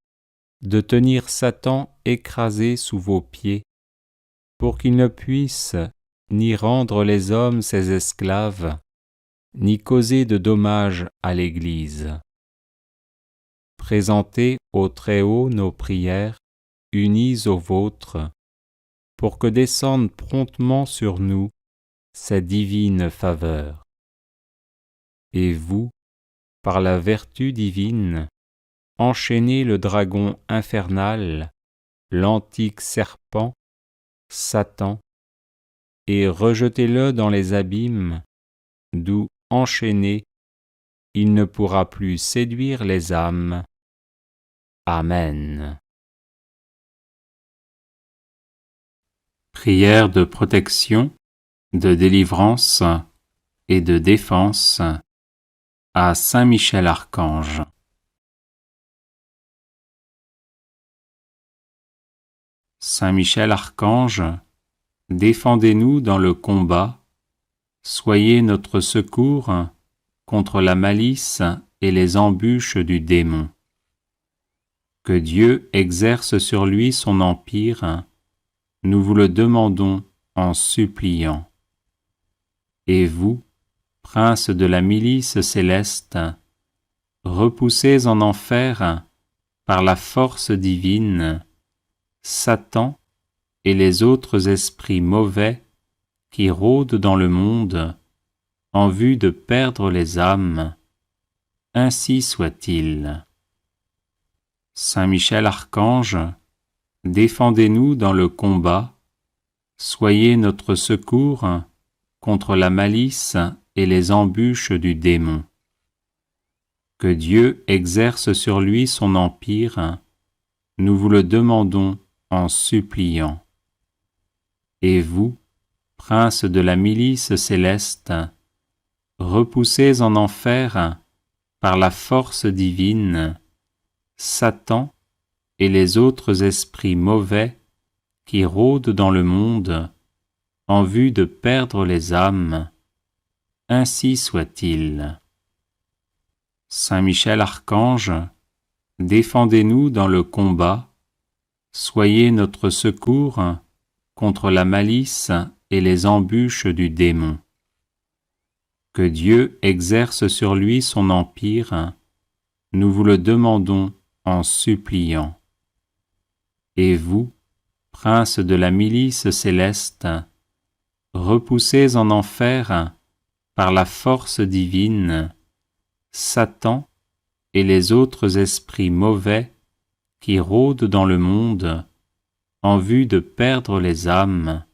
de tenir Satan écrasé sous vos pieds, pour qu'il ne puisse ni rendre les hommes ses esclaves, ni causer de dommages à l'Église. Présentez au Très-Haut nos prières, unies aux vôtres, pour que descende promptement sur nous sa divine faveur. Et vous, par la vertu divine, enchaînez le dragon infernal, l'antique serpent, Satan, et rejetez-le dans les abîmes, d'où, enchaîné, il ne pourra plus séduire les âmes. Amen. Prière de protection, de délivrance et de défense à Saint Michel Archange. Saint Michel Archange, défendez-nous dans le combat, soyez notre secours contre la malice et les embûches du démon. Que Dieu exerce sur lui son empire, nous vous le demandons en suppliant. Et vous, prince de la milice céleste, repoussez en enfer, par la force divine, Satan et les autres esprits mauvais qui rôdent dans le monde en vue de perdre les âmes, ainsi soit-il. Saint Michel Archange, défendez-nous dans le combat, soyez notre secours contre la malice et les embûches du démon. Que Dieu exerce sur lui son empire, nous vous le demandons en suppliant. Et vous, princes de la milice céleste, repoussez en enfer, par la force divine, Satan et les autres esprits mauvais qui rôdent dans le monde en vue de perdre les âmes, ainsi soit-il. Saint Michel Archange, défendez-nous dans le combat, soyez notre secours contre la malice et les embûches du démon. Que Dieu exerce sur lui son empire, nous vous le demandons en suppliant. Et vous, princes de la milice céleste, repoussez en enfer, par la force divine, Satan et les autres esprits mauvais qui rôdent dans le monde en vue de perdre les âmes,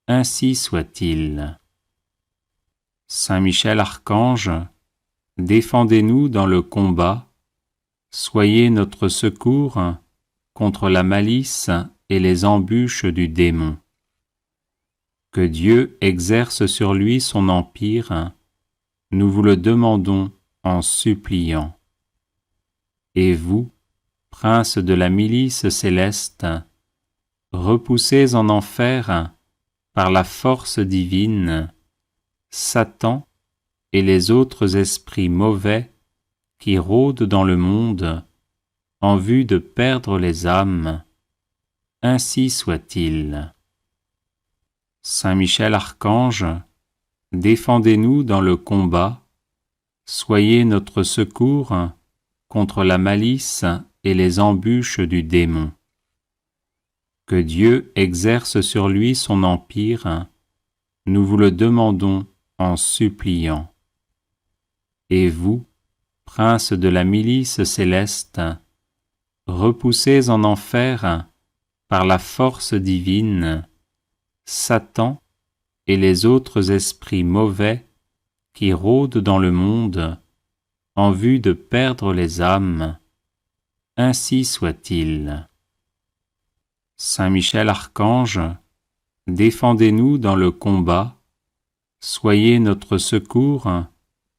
ainsi soit-il. Saint Michel Archange, défendez-nous dans le combat, soyez notre secours contre la malice et les embûches du démon. Que Dieu exerce sur lui son empire, nous vous le demandons en suppliant. Et vous, princes de la milice céleste, repoussez en enfer, par la force divine, Satan et les autres esprits mauvais qui rôdent dans le monde en vue de perdre les âmes, ainsi soit-il. Saint Michel Archange, défendez-nous dans le combat, soyez notre secours contre la malice et les embûches du démon. Que Dieu exerce sur lui son empire, nous vous le demandons en suppliant. Et vous, princes de la milice céleste, repoussez en enfer, par la force divine, Satan et les autres esprits mauvais qui rôdent dans le monde en vue de perdre les âmes, ainsi soit-il. Saint Michel Archange, défendez-nous dans le combat, soyez notre secours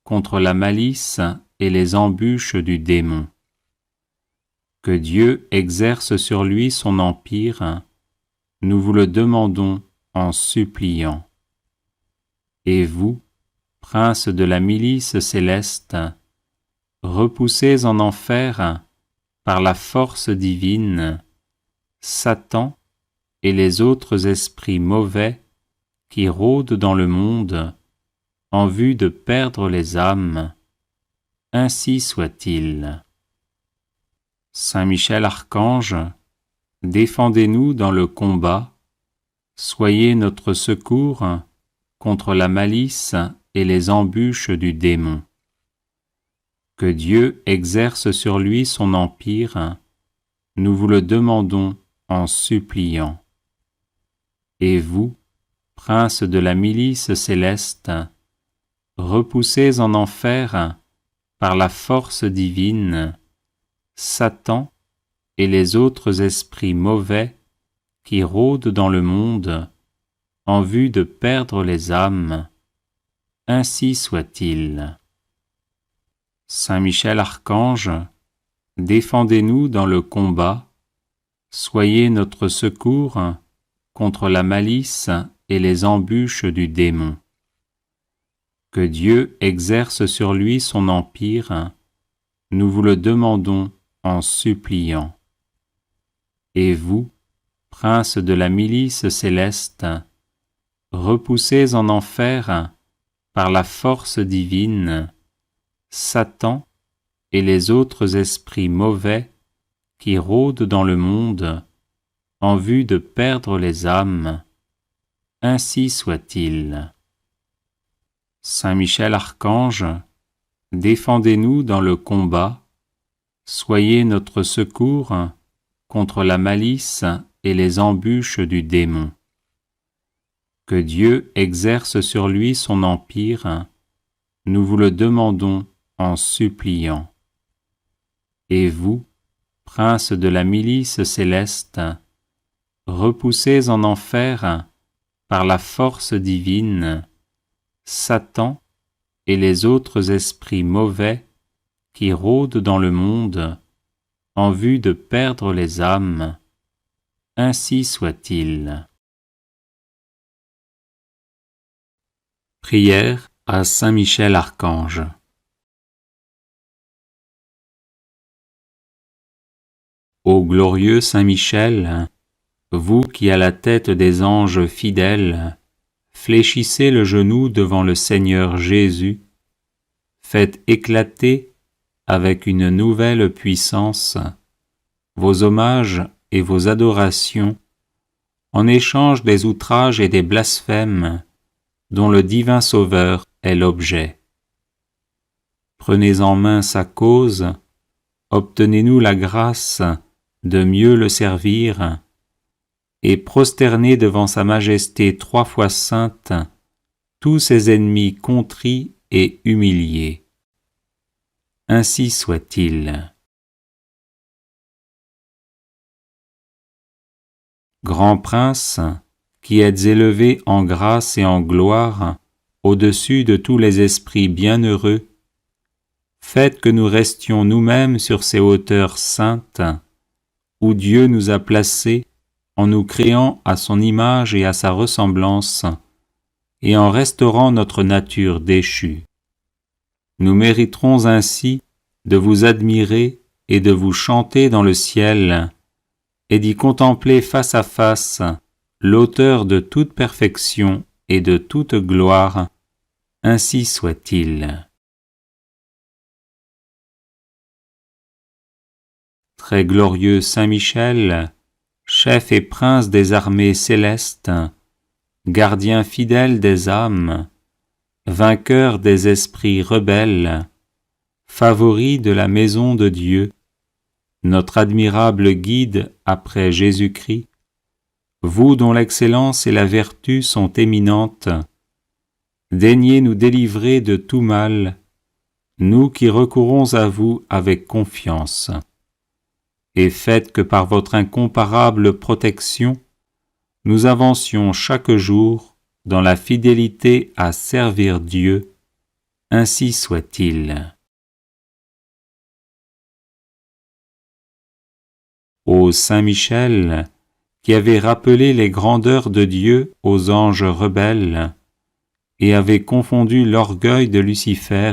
contre la malice et les embûches du démon. Que Dieu exerce sur lui son empire, nous vous le demandons en suppliant. Et vous, princes de la milice céleste, repoussez en enfer, par la force divine, Satan et les autres esprits mauvais qui rôdent dans le monde en vue de perdre les âmes, ainsi soit-il. Saint Michel Archange, défendez-nous dans le combat, soyez notre secours contre la malice et les embûches du démon. Que Dieu exerce sur lui son empire, nous vous le demandons en suppliant. Et vous, princes de la milice céleste, repoussez en enfer, par la force divine, Satan et les autres esprits mauvais qui rôdent dans le monde en vue de perdre les âmes, ainsi soit-il. Saint Michel Archange, défendez-nous dans le combat, soyez notre secours contre la malice et les embûches du démon. Que Dieu exerce sur lui son empire, nous vous le demandons en suppliant. Et vous, princes de la milice céleste, repoussez en enfer, par la force divine, Satan et les autres esprits mauvais qui rôdent dans le monde en vue de perdre les âmes. Ainsi soit-il. Saint Michel Archange, défendez-nous dans le combat, soyez notre secours contre la malice et les embûches du démon. Que Dieu exerce sur lui son empire, nous vous le demandons en suppliant. Et vous, princes de la milice céleste, repoussez en enfer, par la force divine, Satan et les autres esprits mauvais qui rôdent dans le monde en vue de perdre les âmes. Ainsi soit-il. Prière à Saint Michel Archange. Ô glorieux Saint Michel, vous qui à la tête des anges fidèles fléchissez le genou devant le Seigneur Jésus, faites éclater avec une nouvelle puissance vos hommages et vos adorations en échange des outrages et des blasphèmes dont le divin Sauveur est l'objet. Prenez en main sa cause, obtenez-nous la grâce de mieux le servir, et prosternez devant sa majesté 3 fois sainte tous ses ennemis contrits et humiliés. Ainsi soit-il. Grand prince, qui êtes élevé en grâce et en gloire au-dessus de tous les esprits bienheureux, faites que nous restions nous-mêmes sur ces hauteurs saintes, où Dieu nous a placés en nous créant à son image et à sa ressemblance, et en restaurant notre nature déchue. Nous mériterons ainsi de vous admirer et de vous chanter dans le ciel, et d'y contempler face à face l'auteur de toute perfection et de toute gloire. Ainsi soit-il. Très glorieux Saint Michel, chef et prince des armées célestes, gardien fidèle des âmes, vainqueur des esprits rebelles, favori de la maison de Dieu, notre admirable guide après Jésus-Christ, vous dont l'excellence et la vertu sont éminentes, daignez nous délivrer de tout mal, nous qui recourons à vous avec confiance. Et faites que par votre incomparable protection, nous avancions chaque jour dans la fidélité à servir Dieu. Ainsi soit-il. Ô Saint Michel, qui avez rappelé les grandeurs de Dieu aux anges rebelles, et avez confondu l'orgueil de Lucifer,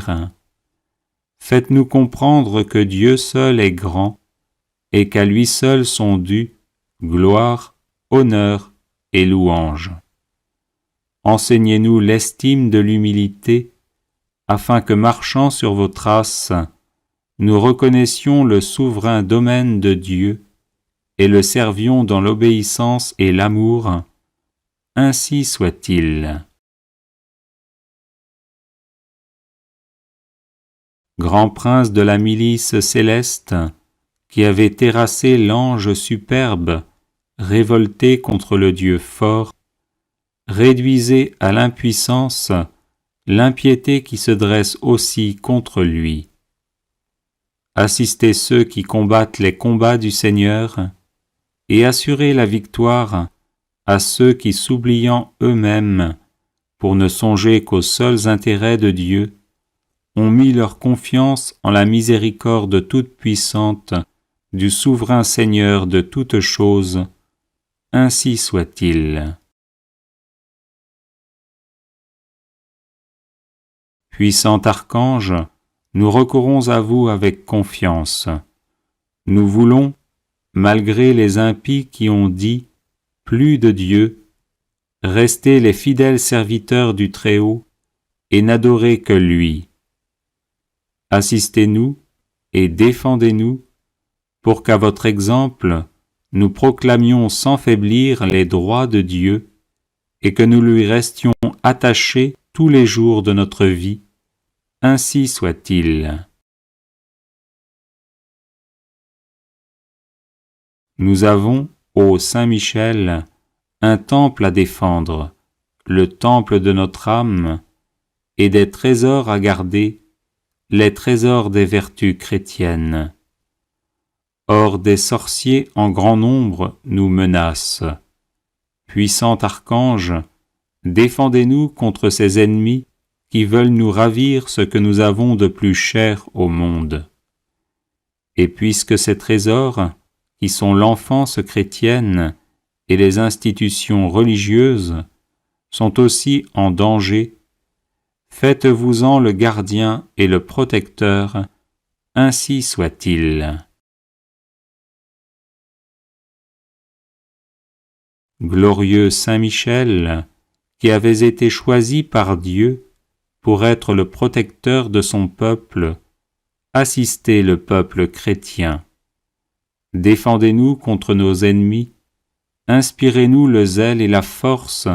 faites-nous comprendre que Dieu seul est grand, et qu'à lui seul sont dus gloire, honneur et louange. Enseignez-nous l'estime de l'humilité, afin que marchant sur vos traces, nous reconnaissions le souverain domaine de Dieu et le servions dans l'obéissance et l'amour. Ainsi soit-il. Grand prince de la milice céleste, qui avait terrassé l'ange superbe, révolté contre le Dieu fort, réduisez à l'impuissance l'impiété qui se dresse aussi contre lui. Assistez ceux qui combattent les combats du Seigneur, et assurez la victoire à ceux qui, s'oubliant eux-mêmes, pour ne songer qu'aux seuls intérêts de Dieu, ont mis leur confiance en la miséricorde toute-puissante du souverain Seigneur de toutes choses. Ainsi soit-il. Puissant archange, nous recourons à vous avec confiance. Nous voulons, malgré les impies qui ont dit « plus de Dieu », rester les fidèles serviteurs du Très-Haut et n'adorer que lui. Assistez-nous et défendez-nous pour qu'à votre exemple, nous proclamions sans faiblir les droits de Dieu et que nous lui restions attachés tous les jours de notre vie. Ainsi soit-il. Nous avons, ô Saint Michel, un temple à défendre, le temple de notre âme, et des trésors à garder, les trésors des vertus chrétiennes. Or des sorciers en grand nombre nous menacent. Puissant archange, défendez-nous contre ces ennemis qui veulent nous ravir ce que nous avons de plus cher au monde. Et puisque ces trésors, qui sont l'enfance chrétienne et les institutions religieuses, sont aussi en danger, faites-vous-en le gardien et le protecteur, ainsi soit-il. Glorieux Saint Michel, qui avez été choisi par Dieu pour être le protecteur de son peuple, assistez le peuple chrétien. Défendez-nous contre nos ennemis, inspirez-nous le zèle et la force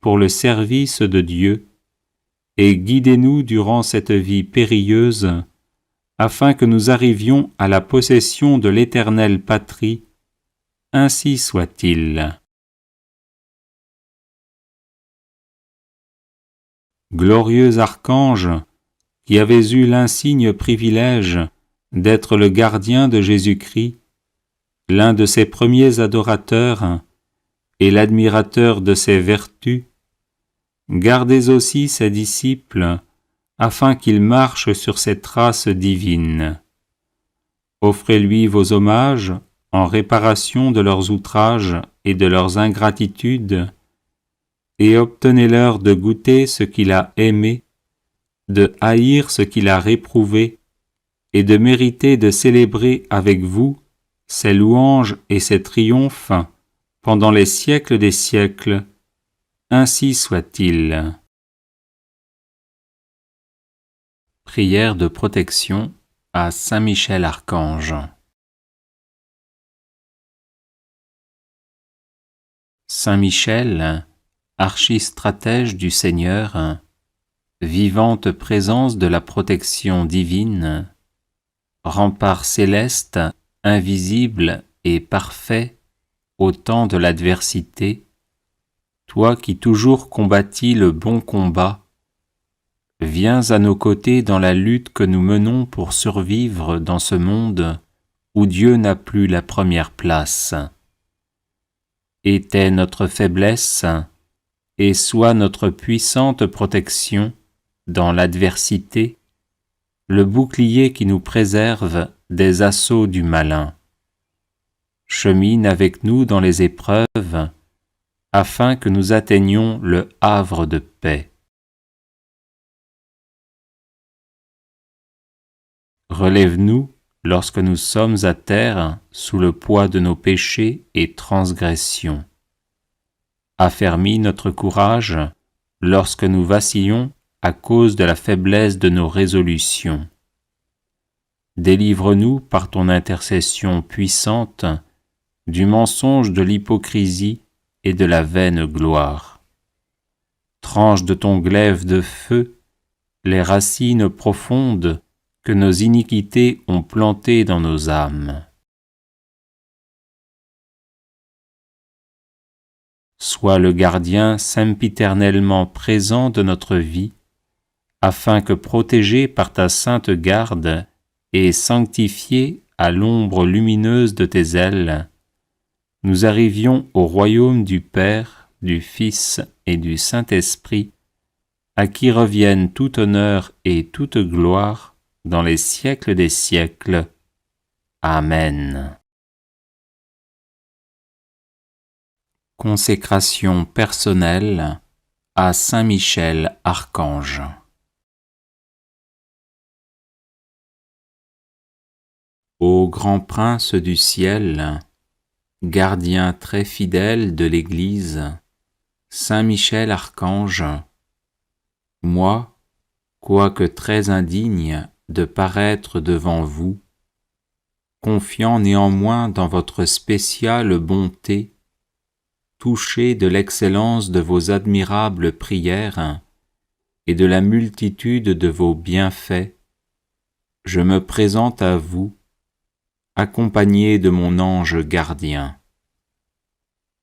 pour le service de Dieu, et guidez-nous durant cette vie périlleuse, afin que nous arrivions à la possession de l'éternelle patrie. Ainsi soit-il. Glorieux archange, qui avez eu l'insigne privilège d'être le gardien de Jésus-Christ, l'un de ses premiers adorateurs et l'admirateur de ses vertus, gardez aussi ses disciples, afin qu'ils marchent sur ses traces divines. Offrez-lui vos hommages en réparation de leurs outrages et de leurs ingratitudes, et obtenez-leur de goûter ce qu'il a aimé, de haïr ce qu'il a réprouvé, et de mériter de célébrer avec vous ses louanges et ses triomphes pendant les siècles des siècles. Ainsi soit-il. Prière de protection à Saint Michel Archange. Saint Michel, archistratège du Seigneur, vivante présence de la protection divine, rempart céleste, invisible et parfait au temps de l'adversité, toi qui toujours combattis le bon combat, viens à nos côtés dans la lutte que nous menons pour survivre dans ce monde où Dieu n'a plus la première place. Était notre faiblesse, et sois notre puissante protection dans l'adversité, le bouclier qui nous préserve des assauts du malin. Chemine avec nous dans les épreuves, afin que nous atteignions le havre de paix. Relève-nous lorsque nous sommes à terre sous le poids de nos péchés et transgressions. Affermis notre courage lorsque nous vacillons à cause de la faiblesse de nos résolutions. Délivre-nous par ton intercession puissante du mensonge de l'hypocrisie et de la vaine gloire. Tranche de ton glaive de feu les racines profondes que nos iniquités ont plantées dans nos âmes. Sois le gardien sempiternellement présent de notre vie, afin que, protégés par ta sainte garde et sanctifiés à l'ombre lumineuse de tes ailes, nous arrivions au royaume du Père, du Fils et du Saint-Esprit, à qui reviennent tout honneur et toute gloire dans les siècles des siècles. Amen. Consécration personnelle à Saint Michel Archange. Ô grand prince du ciel, gardien très fidèle de l'Église, Saint Michel Archange, moi, quoique très indigne de paraître devant vous, confiant néanmoins dans votre spéciale bonté, touché de l'excellence de vos admirables prières et de la multitude de vos bienfaits, je me présente à vous, accompagné de mon ange gardien.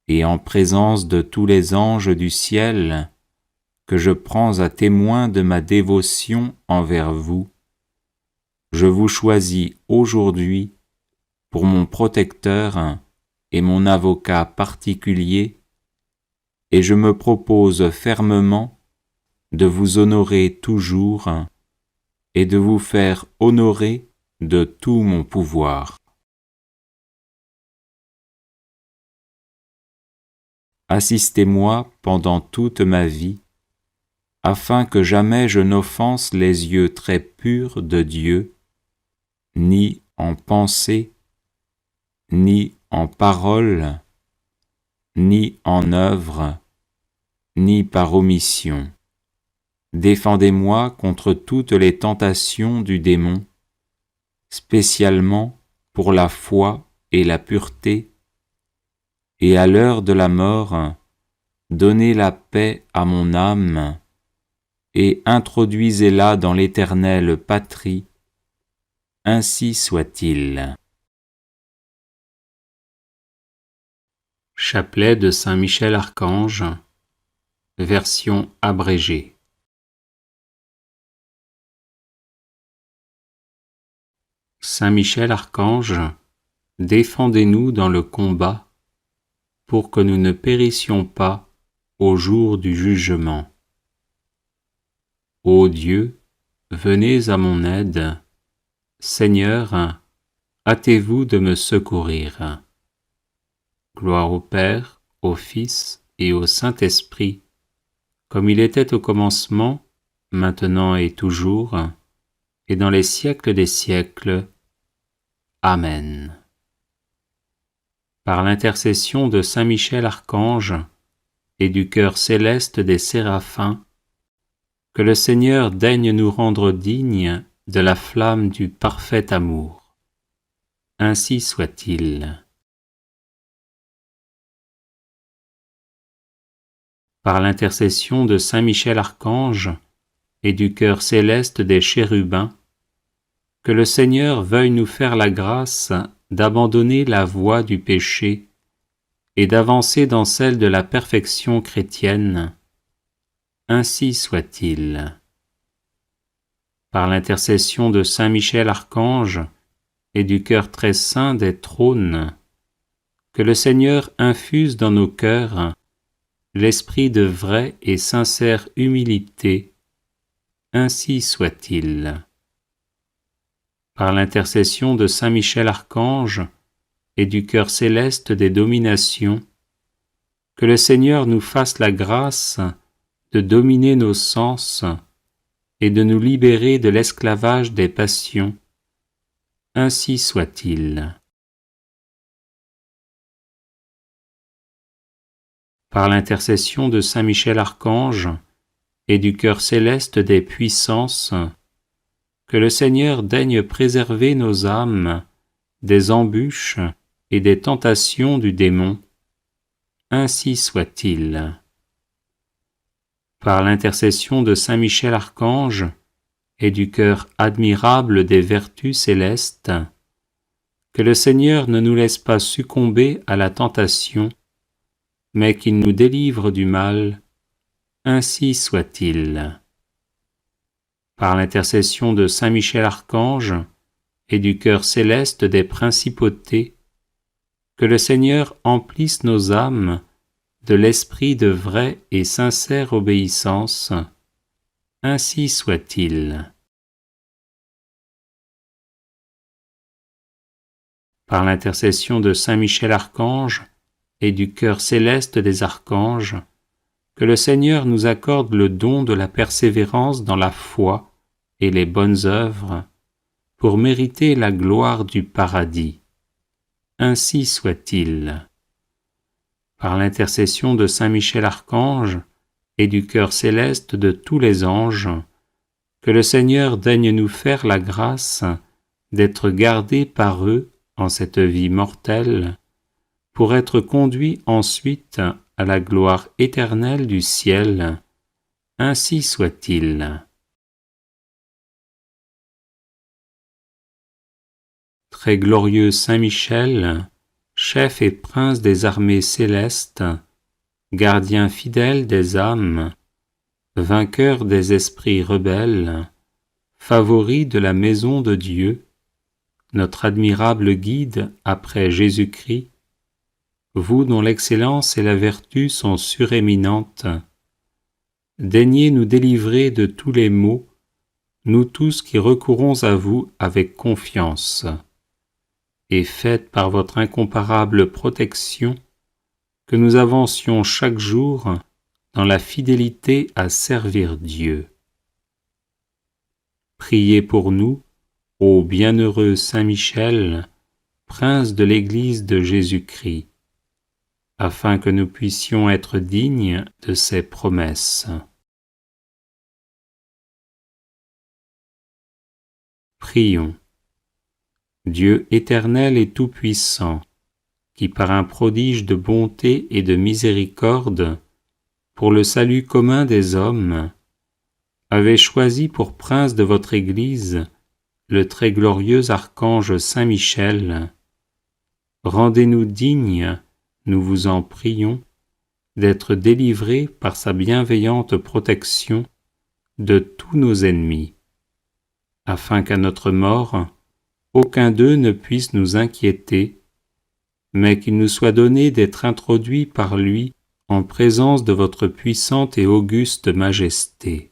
Et en présence de tous les anges du ciel, que je prends à témoin de ma dévotion envers vous, je vous choisis aujourd'hui pour mon protecteur et mon avocat particulier, et je me propose fermement de vous honorer toujours et de vous faire honorer de tout mon pouvoir. Assistez-moi pendant toute ma vie, afin que jamais je n'offense les yeux très purs de Dieu, ni en pensée, ni en parole, ni en œuvre, ni par omission. Défendez-moi contre toutes les tentations du démon, spécialement pour la foi et la pureté, et à l'heure de la mort, donnez la paix à mon âme, et introduisez-la dans l'éternelle patrie, ainsi soit-il. Chapelet de Saint Michel Archange, version abrégée. Saint Michel Archange, défendez-nous dans le combat, pour que nous ne périssions pas au jour du jugement. Ô Dieu, venez à mon aide. Seigneur, hâtez-vous de me secourir. Gloire au Père, au Fils et au Saint-Esprit, comme il était au commencement, maintenant et toujours, et dans les siècles des siècles. Amen. Par l'intercession de Saint Michel Archange et du cœur céleste des séraphins, que le Seigneur daigne nous rendre dignes de la flamme du parfait amour. Ainsi soit-il. Par l'intercession de Saint Michel Archange et du cœur céleste des chérubins, que le Seigneur veuille nous faire la grâce d'abandonner la voie du péché et d'avancer dans celle de la perfection chrétienne. Ainsi soit-il. Par l'intercession de Saint Michel Archange et du cœur très saint des trônes, que le Seigneur infuse dans nos cœurs l'esprit de vraie et sincère humilité. Ainsi soit-il. Par l'intercession de Saint Michel Archange et du cœur céleste des dominations, que le Seigneur nous fasse la grâce de dominer nos sens et de nous libérer de l'esclavage des passions. Ainsi soit-il. Par l'intercession de Saint Michel Archange et du cœur céleste des puissances, que le Seigneur daigne préserver nos âmes des embûches et des tentations du démon. Ainsi soit-il. Par l'intercession de Saint Michel Archange et du cœur admirable des vertus célestes, que le Seigneur ne nous laisse pas succomber à la tentation, mais qu'il nous délivre du mal. Ainsi soit-il. Par l'intercession de Saint Michel Archange et du cœur céleste des principautés, que le Seigneur emplisse nos âmes de l'esprit de vraie et sincère obéissance. Ainsi soit-il. Par l'intercession de Saint Michel Archange et du cœur céleste des archanges, que le Seigneur nous accorde le don de la persévérance dans la foi et les bonnes œuvres, pour mériter la gloire du paradis. Ainsi soit-il. Par l'intercession de Saint Michel Archange et du cœur céleste de tous les anges, que le Seigneur daigne nous faire la grâce d'être gardés par eux en cette vie mortelle, pour être conduits ensuite à la gloire éternelle du ciel. Ainsi soit-il. Très glorieux Saint Michel, chef et prince des armées célestes, gardien fidèle des âmes, vainqueur des esprits rebelles, favori de la maison de Dieu, notre admirable guide après Jésus-Christ, vous dont l'excellence et la vertu sont suréminentes, daignez nous délivrer de tous les maux, nous tous qui recourons à vous avec confiance, et faites par votre incomparable protection que nous avancions chaque jour dans la fidélité à servir Dieu. Priez pour nous, ô bienheureux Saint Michel, prince de l'Église de Jésus-Christ, afin que nous puissions être dignes de ses promesses. Prions. Dieu éternel et tout-puissant, qui par un prodige de bonté et de miséricorde, pour le salut commun des hommes, avez choisi pour prince de votre Église le très glorieux archange Saint Michel, rendez-nous dignes, nous vous en prions, d'être délivrés par sa bienveillante protection de tous nos ennemis, afin qu'à notre mort, aucun d'eux ne puisse nous inquiéter, mais qu'il nous soit donné d'être introduits par lui en présence de votre puissante et auguste majesté.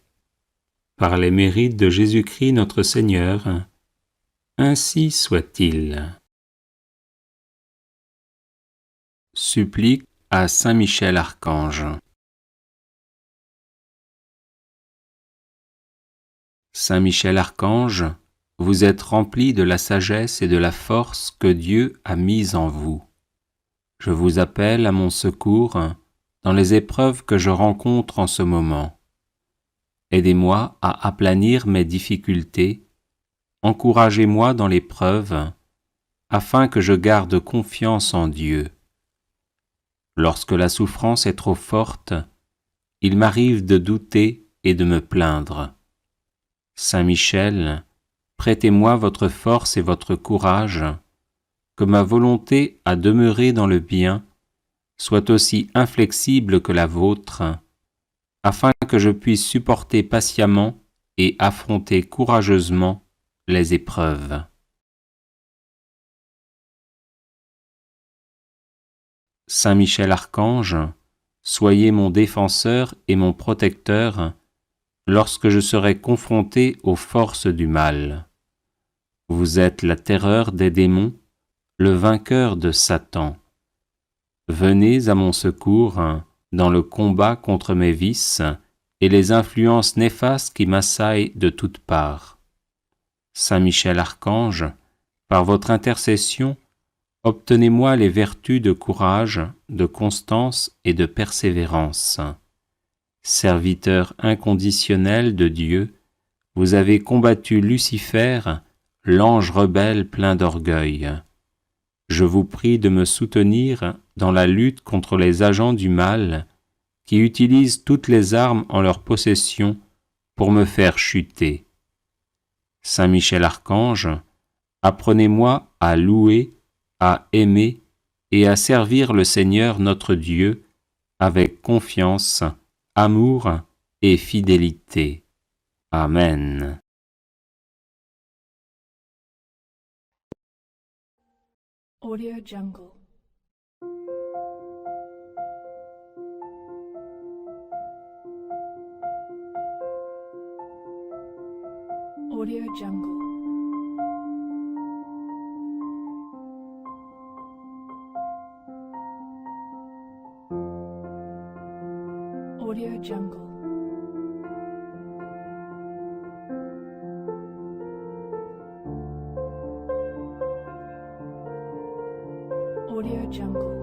Par les mérites de Jésus-Christ notre Seigneur, ainsi soit-il. Supplique à Saint Michel Archange. Saint Michel Archange, vous êtes rempli de la sagesse et de la force que Dieu a mise en vous. Je vous appelle à mon secours dans les épreuves que je rencontre en ce moment. Aidez-moi à aplanir mes difficultés, encouragez-moi dans l'épreuve, afin que je garde confiance en Dieu. Lorsque la souffrance est trop forte, il m'arrive de douter et de me plaindre. Saint Michel, prêtez-moi votre force et votre courage, que ma volonté à demeurer dans le bien soit aussi inflexible que la vôtre, afin que je puisse supporter patiemment et affronter courageusement les épreuves. Saint Michel Archange, soyez mon défenseur et mon protecteur lorsque je serai confronté aux forces du mal. Vous êtes la terreur des démons, le vainqueur de Satan. Venez à mon secours dans le combat contre mes vices et les influences néfastes qui m'assaillent de toutes parts. Saint Michel Archange, par votre intercession, obtenez-moi les vertus de courage, de constance et de persévérance. Serviteur inconditionnel de Dieu, vous avez combattu Lucifer, l'ange rebelle plein d'orgueil. Je vous prie de me soutenir dans la lutte contre les agents du mal qui utilisent toutes les armes en leur possession pour me faire chuter. Saint Michel Archange, apprenez-moi à louer, à aimer et à servir le Seigneur notre Dieu avec confiance, amour et fidélité. Amen. Audio Jungle. Audio Jungle. Audio Jungle. Audio Jungle.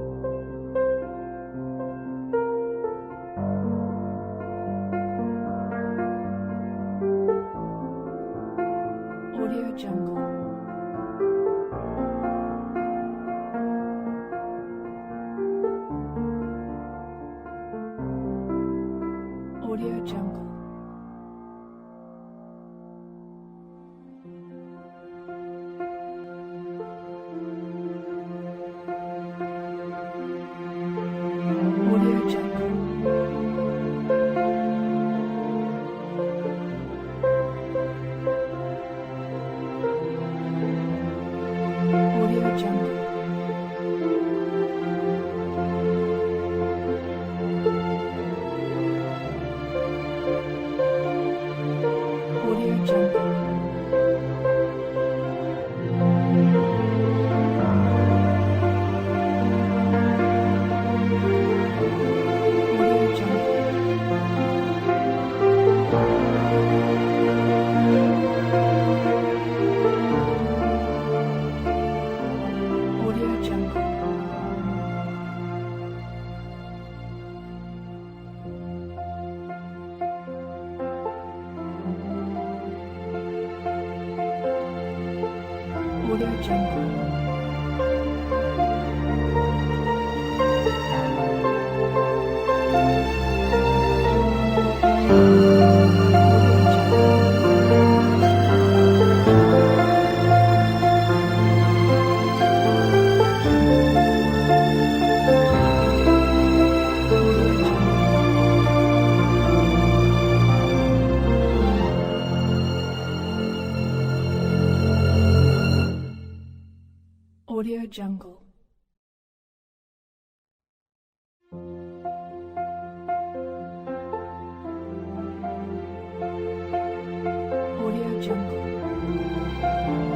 Audio Jungle. Audio Jungle. Audio Jungle. Audio Jungle.